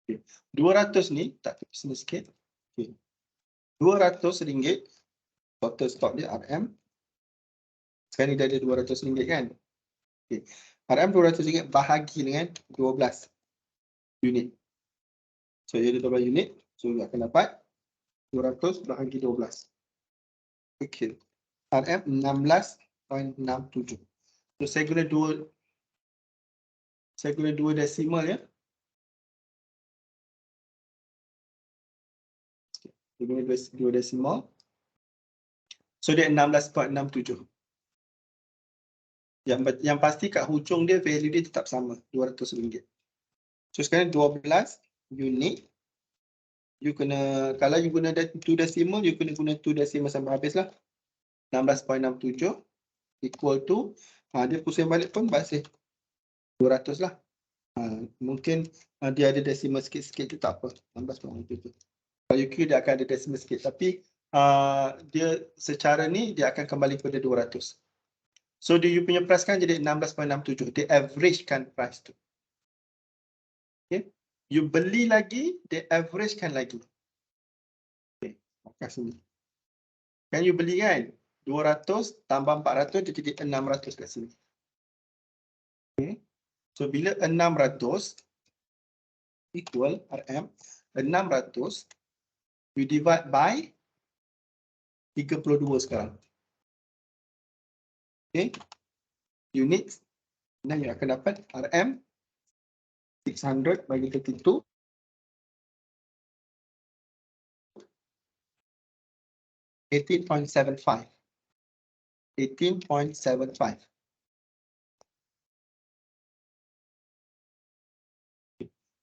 Okay. 200 ni tak sini sikit. Okay. RM200 total stock dia RM. Sekarang ni dah ada RM200 kan. Okay. RM RM200 bahagi dengan 12 unit. So jadi 12 unit. So akan dapat 200 bahagi 12. Okay. RM 16.67. So saya guna dua desimal ya. Saya guna dua desimal. So dia 16.67. Yang pasti kat hujung dia value dia tetap sama, RM200. So sekarang 12 unit. You kena, kalau you guna 2 decimal, you kena guna 2 decimal sampai habis lah. 16.67 equal to, dia pusing balik pun masih 200 lah. Mungkin dia ada decimal sikit-sikit tu tak apa. 16.67. Kalau you kira dia akan ada decimal sikit. Tapi dia secara ni dia akan kembali kepada 200. So dia you punya price kan jadi 16.67. Dia average kan price tu. Okay. You beli lagi, dia average kan lagi. Okay. Maka sini. Kan you beli kan? 200 tambah 400 dia jadi 600 kat sini. Okay. So bila 600 equal RM 600 you divide by 32 sekarang. Okay. Unit. Dan yang akan dapat RM 600 bagi 32. 18.75. 18.75.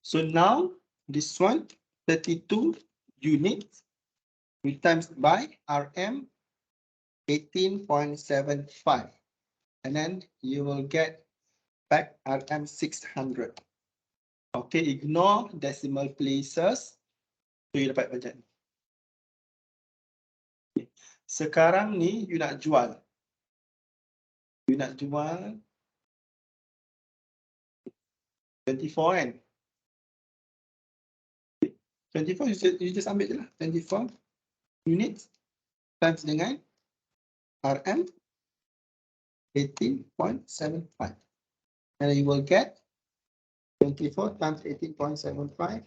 So now this one 32 units we times by RM 18.75 and then you will get back RM 600. Okay, ignore decimal places. So you dapat macam ni. Okay. Sekarang ni you nak jual. You nak jual 24 kan? 24 you just ambil je lah. 24 units times dengan RM 18.75. And you will get 24 times 18.75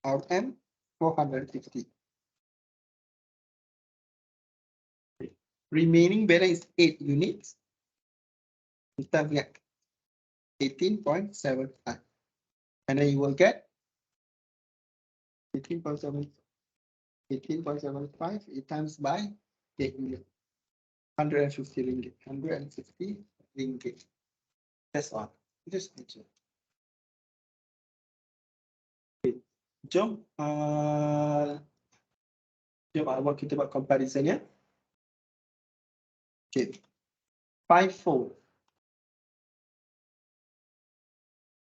RM 450. Remaining balance is 8 units. Kita get 18.75. And then you will get 18.75 times by 8 units. 150 ringgit. 150 ringgit. That's all. Just answer. Okay. Jom. Jom awak kita buat comparison ya. Okay. 54.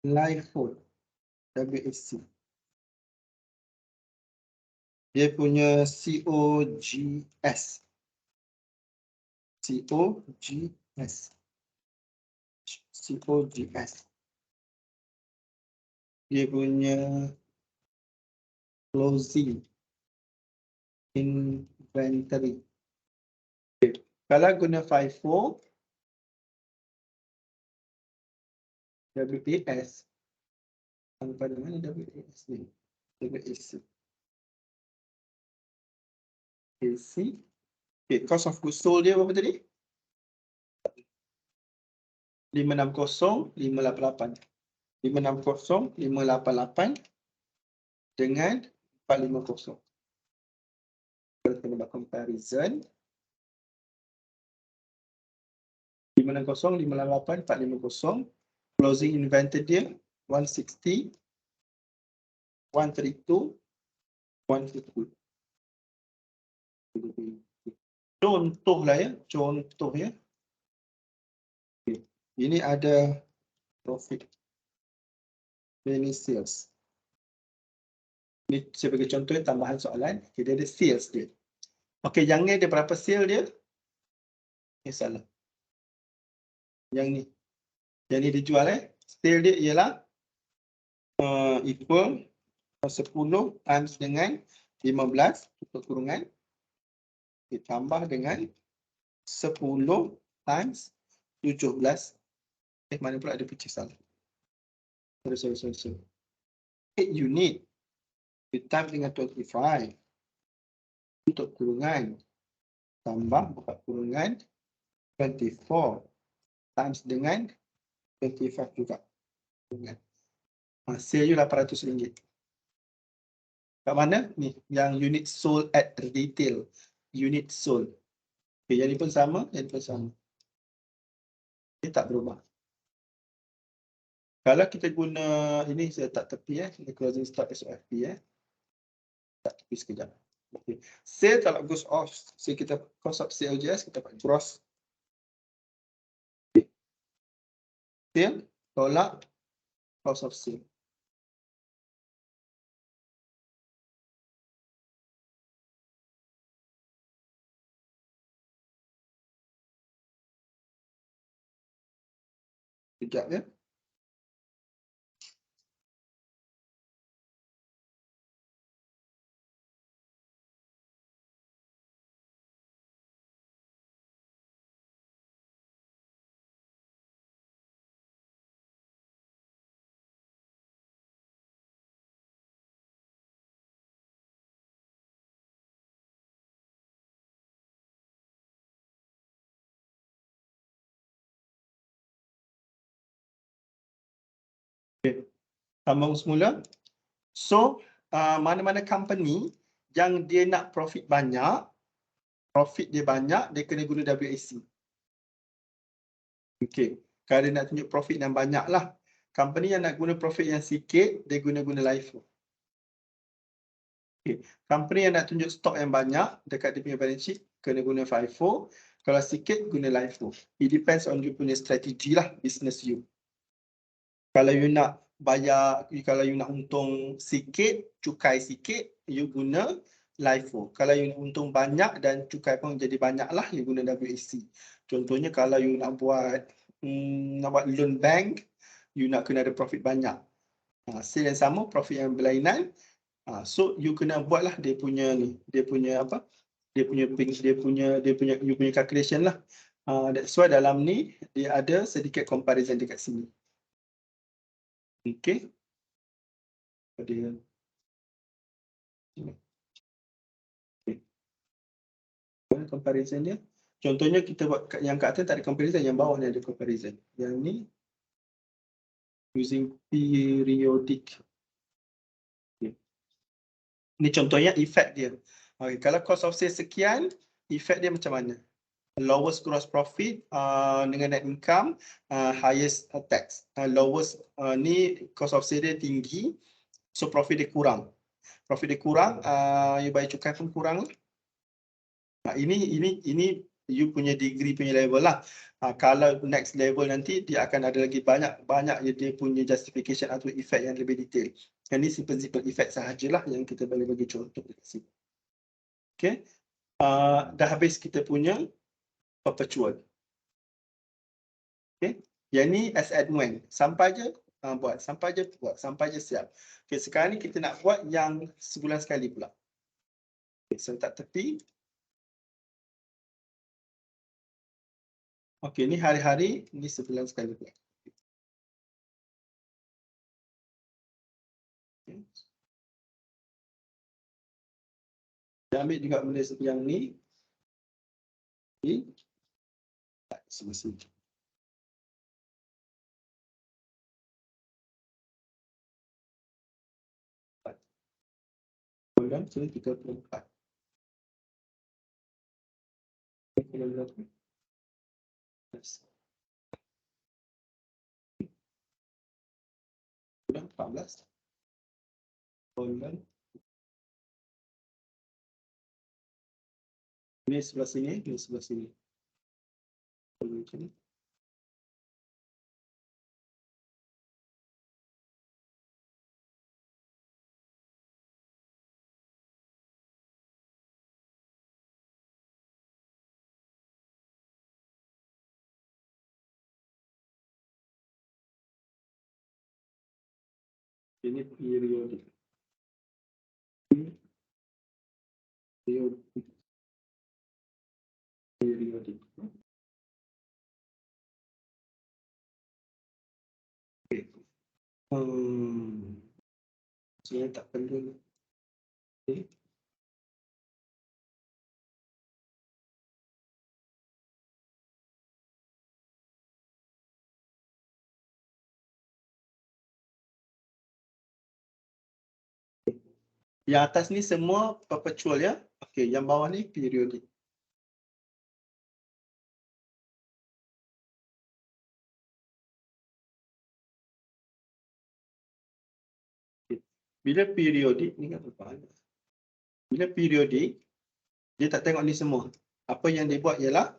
Live phone. WAC. Dia punya COGS. COGS. COGS. Dia punya closing inventory. Okay. Kalau guna 54 WAS. Pada mana WAS ni? WAC. AC. Okay, cost of goods sold dia berapa tadi? 560, 588. 560, 588 dengan 450. Kita kena buat comparison. 560, 588, 450. Closing inventory dia 160, 132, 150. Contoh lah ya, contoh ya. Okay. Ini ada profit. Ini sales. Ini sebagai contoh tambahan soalan. Okay, dia ada sales dia. Okey, yang ni ada berapa sale dia? Ini salah. Yang ni. Yang ni dijual Sale dia ialah equal 10 times dengan 15 tutup kurungan ditambah dengan 10 times 17. Mana pula ada pecah salah. Sorry. 8 unit ditambah dengan 25 tutup kurungan tambah buka kurungan 24 times dengan 25 juga. Hasil you RM800. Kat mana? Ni, yang unit sold at retail. Unit sold. Okay, yang ni pun sama, yang ni pun sama. Dia tak berubah. Kalau kita guna ini saya tak tepi ini closing stock SOFP tak tepi sekejap. Okay. Sale kalau goes off, so kita cost of COGS kita dapat gross. Okay. Sale tolak cost of sale. Sekejap ya. Sambung semula. So, mana-mana company yang dia nak profit dia banyak, dia kena guna WAC. Okey, kalau dia nak tunjuk profit yang banyak lah. Company yang nak guna profit yang sikit, dia guna LIFO. Okay. Company yang nak tunjuk stok yang banyak dekat dia punya balance sheet, kena guna FIFO. Kalau sikit, guna LIFO. It depends on you punya strategi lah, business you. Kalau you nak bayar, kalau you nak untung sikit, cukai sikit, you guna LIFO. Kalau you nak untung banyak dan cukai pun jadi banyak lah, you guna WAC. Contohnya kalau you nak buat loan bank, you nak kena ada profit banyak. Hasil yang sama, profit yang berlainan. So you kena buatlah dia punya you punya calculation lah. That's why dalam ni dia ada sedikit comparison dekat sini. Okay. Dia comparison dia. Contohnya kita buat yang kat atas tak ada comparison, yang bawah ni ada comparison. Yang ni using periodic. Okay. Ni contohnya efek dia. Okay, kalau cost of sales sekian, efek dia macam mana? Lowest gross profit dengan net income, highest tax. Lowest ni cost of sales dia tinggi, so profit dia kurang. Profit dia kurang, you bayar cukai pun kurang. Ini you punya degree punya level lah. Kalau next level nanti dia akan ada lagi banyak dia punya justification atau effect yang lebih detail. Yang ni simple effect sahajalah yang kita boleh bagi contoh dekat sini. Okay. Dah habis kita punya perpetual. Okay. Yang ni as and when. Sampai je buat, sampai je siap. Okay, sekarang ni kita nak buat yang sebulan sekali pula. Okay, so letak tepi. Okay, ni hari-hari, ni sebulan sekali pula. Okay. Kita ambil juga benda yang ni. Okay. Selesai. Bulan 34. Bulan 14. Bulan. Ini sebelah sini, ini sebelah sini. Macam ni. Ini periodic. Periodic. Okay. Saya tak perlu. Okay. Yang atas ni semua perpetual ya. Okey, yang bawah ni periodic. Okay. Bila periodic ni kan apa? Bila periodic dia tak tengok ni semua. Apa yang dia buat ialah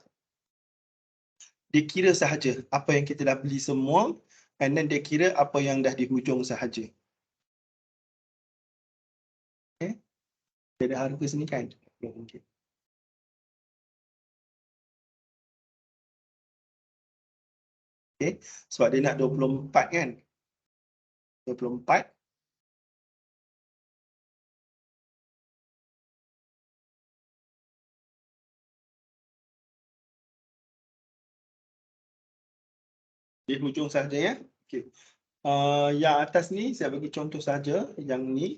dia kira sahaja apa yang kita dah beli semua, and then dia kira apa yang dah di hujung sahaja. Okay. Dia ada harga sini kan? Okay. Okay. Sebab dia nak 24 kan? 24. Di hujung sahaja ya. Okay. Yang atas ni saya bagi contoh saja. Yang ni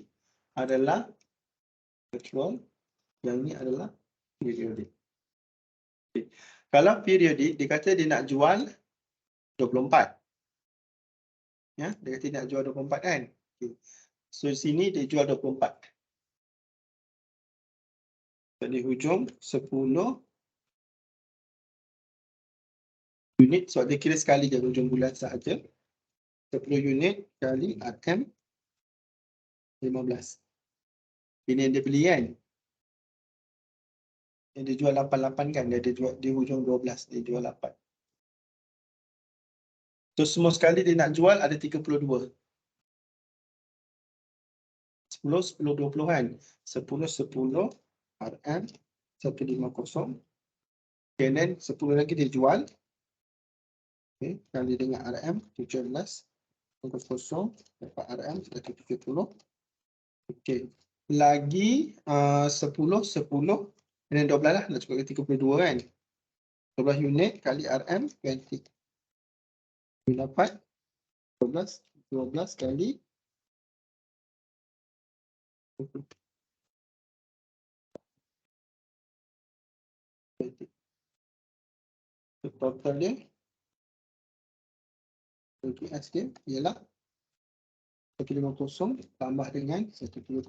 adalah perpetual. Yang ni adalah periodic. Okay. Kalau periodic, dia kata dia nak jual 24. Ya, dia kata dia nak jual 24 kan. So di sini dia jual 24. Jadi hujung 10 unit. So dia kira sekali je hujung bulan sahaja. 10 unit kali RM 15. Ini yang dia beli kan. Yang dia jual 88 kan. Dia jual di hujung 12. Dia jual 8. So semua sekali dia nak jual ada 32. 10, 10, 20 kan. 10, 10 RM 150. Okay, then 10 lagi dia jual. Okay, kali dengan RM 17. 0, dapat RM 170. Okay. Lagi 10, 10. Dan 12 lah. Nak cukup 32 kan. 12 unit kali RM 20. Dapat 12 kali 20. Total dia UTS dia ialah 150 tambah dengan 170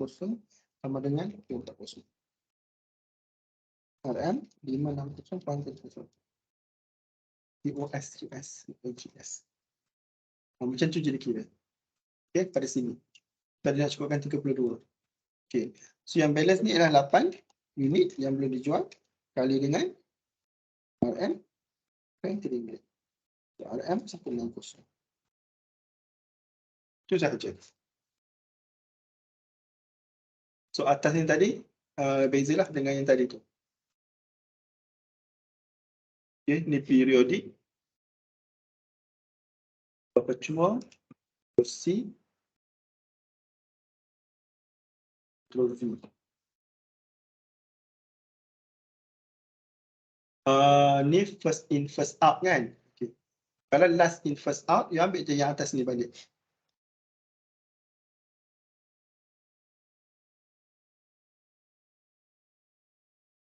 tambah dengan 240. RM 560.0. US. Macam tu jadi kira. Okay, pada sini. Tadi nak cukupkan 32. Okay. So yang balance ni adalah 8 unit yang belum dijual kali dengan RM 20 ringgit. RM 160. Itu sahaja. So atas ni tadi bezalah dengan yang tadi tu. Okay, ni periodik. Perpetual, C, V. Ni first in first out kan. Okay. Kalau last in first out, you ambil je yang atas ni balik.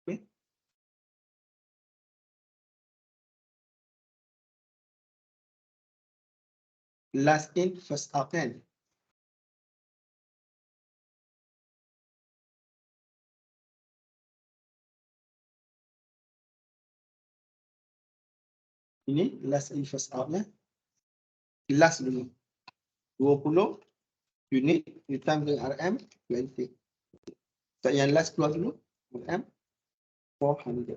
Okay. Last in first out kan. Ini last in first out ya. Last dulu. 20 unit ditambah dengan RM 20. So yang last keluar dulu RM 400.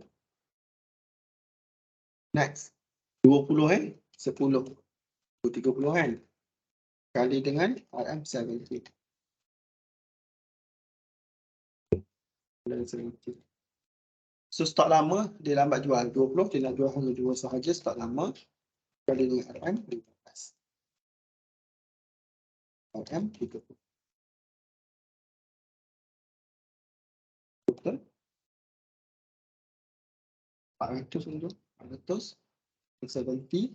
Next. 20 10. 30 kan. Kali dengan RM 70. So stok lama dia lambat jual 20, dia nak jual hanya 2 sahaja stok lama kali dengan RM 15. RM 30. Betul? 400 dulu, 400, 70,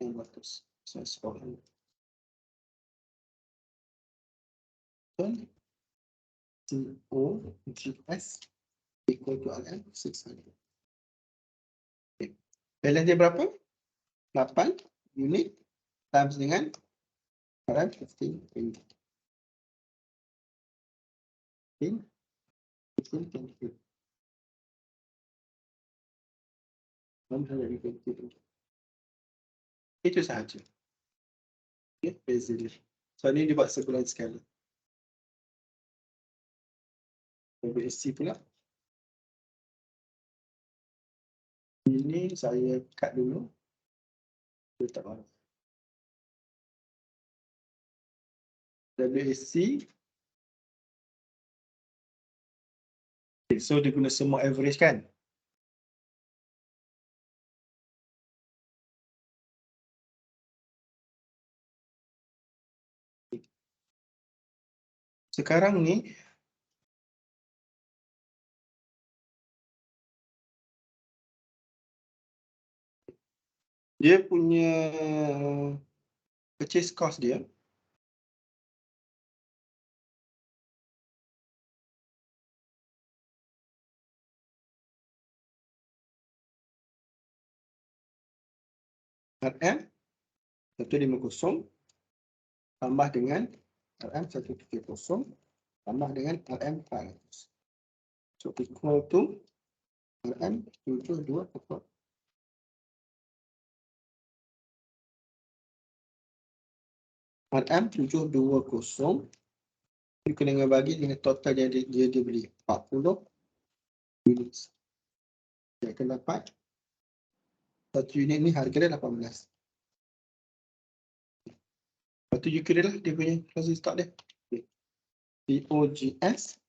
400. So sekarang. Betul? COGS equal to RM 600. Okay. Balance dia berapa? 8 unit times dengan RM 15. Okay. 15. 120. Itu sahaja. Okay, beza dia. So ini dibuat sebulan sekali. WSC pula. Ini saya cut dulu. Letak bawah. WSC. Okay, so dia guna semua average kan? Sekarang ni dia punya purchase cost dia RM 150 tambah dengan RM170 tambah dengan RM400. So equal to RM72 RM720 dia kena bagi dengan total dia beli 40 unit. Dia akan dapat satu unit ni harga dia 18. Lepas tu you kira lah dia punya closing stock dia. COGS.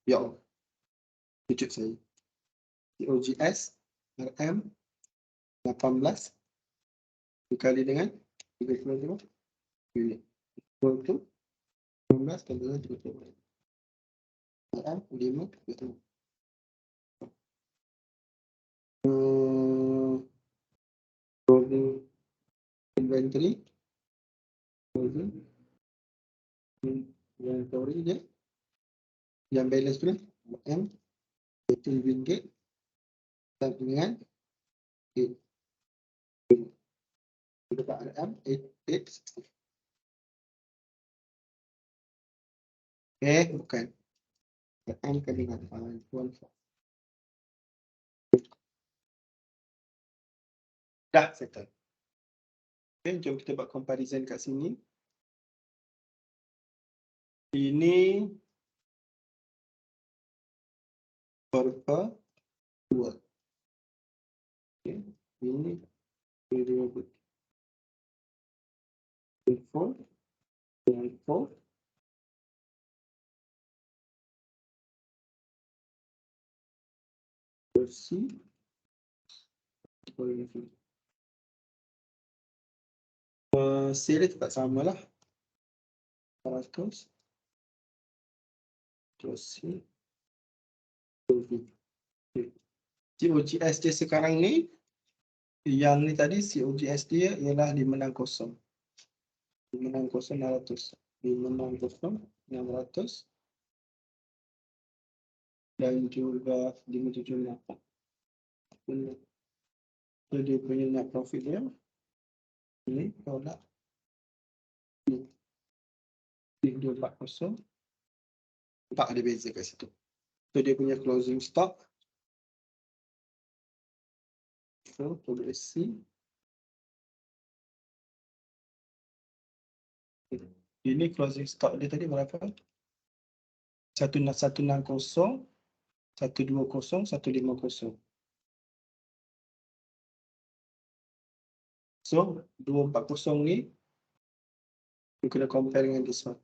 Ya Allah. Kejut saya. COGS RM 18 dikali dengan 32 unit. Equal to 18 kali dengan 32. RM 5. Closing inventory. Closing inventory dia. Yang balance tu RM 18 ringgit dengan 8. Kita dapat RM 860. Bukan. RM kali dengan 514. Dah settle. Jom kita buat comparison kat sini. Ini perpetual. Ini variable. Info. Versi. Seri tetap sama lah. 100. Versi. COGS dia sekarang ni, yang ni tadi COGS dia ialah 560. 560 600 dan juga 578. So dia punya net profit dia ni tolak 240. Nampak ada beza kat situ. So dia punya closing stock. So tulis C. Ini closing stock dia tadi berapa? 160, 120, 150. So 240 ni you kena compare dengan this one.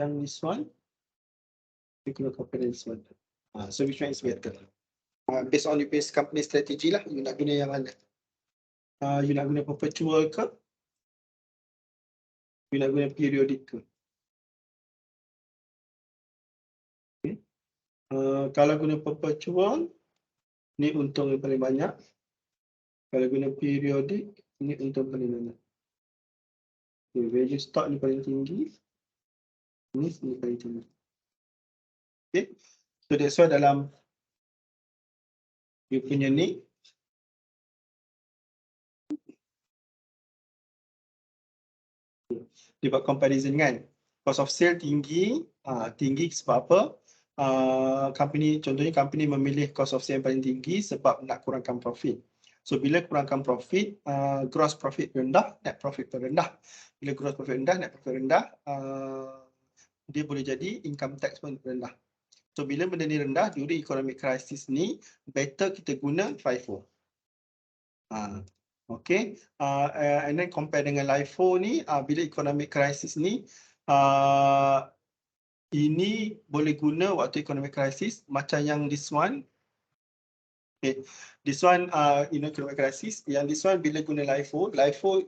Yang this one you kena compare dengan this one. So which one is better? Based on your base company strategy lah, you nak guna yang mana? You nak guna perpetual ke? You nak guna periodic ke? Okay. Kalau guna perpetual, ni untung yang paling banyak. Kalau guna periodic, ni untung paling banyak. Okay, value stock ni paling tinggi. Ni paling tinggi. Okay. So that's why dalam you punya ni, dia buat comparison kan. Cost of sale tinggi, tinggi sebab apa? Contohnya company memilih cost of sale yang paling tinggi sebab nak kurangkan profit. So bila kurangkan profit, gross profit rendah, net profit pun rendah. Bila gross profit rendah, net profit rendah, dia boleh jadi income tax pun rendah. So bila benda ni rendah, during economic crisis ni, better kita guna FIFO. Okay, and then compare dengan LIFO ni, bila economic crisis ni, ini boleh guna waktu economic crisis macam yang this one. Okay, this one economic crisis, yang this one bila guna LIFO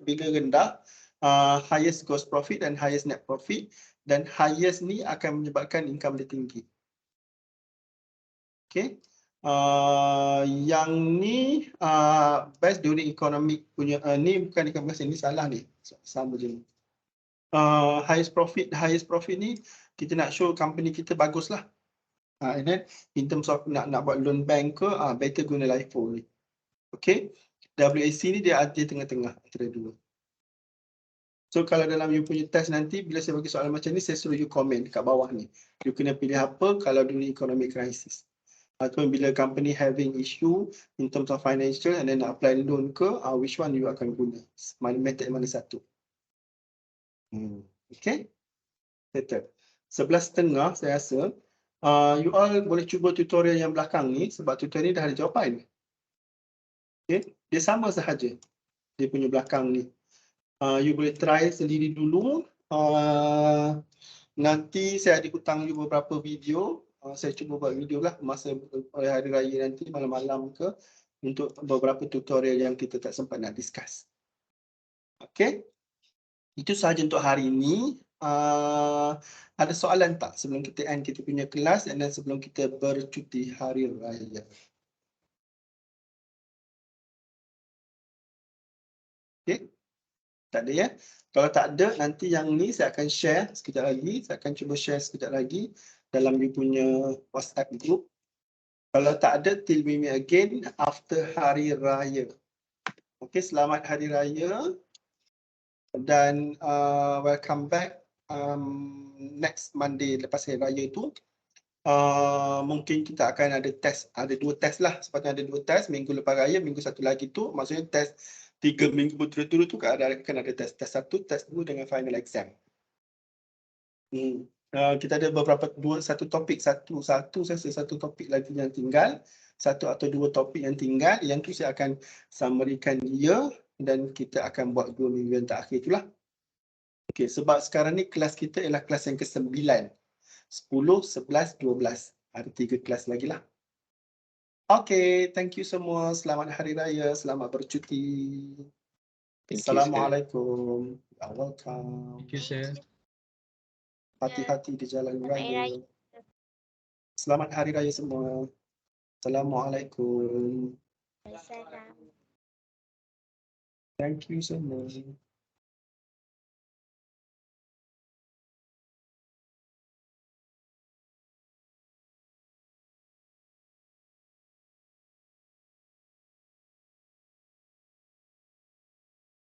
bila rendah, highest gross profit dan highest net profit, dan highest ni akan menyebabkan income dia tinggi. Okay. Yang ni best during economic punya, ni bukan income tax, ini salah ni, sama je. Highest profit ni kita nak show company kita bagus lah. And then in terms of nak buat loan bank ke, better guna LIFO ni. Okay, WAC ni dia tengah-tengah antara dua. So kalau dalam you punya test nanti, bila saya bagi soalan macam ni, saya suruh you komen kat bawah ni. You kena pilih apa kalau dunia economic crisis. Ataupun bila company having issue in terms of financial and then nak apply loan ke, which one you akan guna? Method mana satu? Okay? Settle. 11.30 saya rasa, you all boleh cuba tutorial yang belakang ni sebab tutorial ni dah ada jawapan. Okay? Dia sama sahaja. Dia punya belakang ni. You boleh try sendiri dulu. Nanti saya ada hutang you beberapa video. Saya cuba buat video lah masa hari raya nanti malam-malam ke untuk beberapa tutorial yang kita tak sempat nak discuss. Okay. Itu sahaja untuk hari ini. Ada soalan tak sebelum kita end kita punya kelas dan sebelum kita bercuti hari raya? Okay. Tak ada ya? Kalau tak ada, nanti yang ni saya akan share sekejap lagi. Saya akan cuba share sekejap lagi dalam you punya WhatsApp group. Kalau tak ada, till we meet again after Hari Raya. Okay, selamat Hari Raya. Dan welcome back next Monday lepas Hari Raya tu. Mungkin kita akan ada test, ada 2 test lah. Sepatutnya ada 2 test, minggu lepas raya, minggu satu lagi tu. Maksudnya test 3 minggu berturut-turut tu akan ada test. Test 1, test 2 dengan final exam. Kita ada beberapa satu topik satu topik lagi yang tinggal, 1 atau 2 topik yang tinggal. Yang tu saya akan summary-kan dia dan kita akan buat 2 minggu yang terakhir itulah. Okey, sebab sekarang ni kelas kita ialah kelas yang ke-9. 10, 11, 12. Ada 3 kelas lagi lah. Okay, thank you semua. Selamat Hari Raya, selamat bercuti. Assalamualaikum. You're welcome. Thank you, sir. Hati-hati di jalan Selamat Hari raya. Raya. Selamat Hari Raya semua. Assalamualaikum. Assalam. Thank you semua.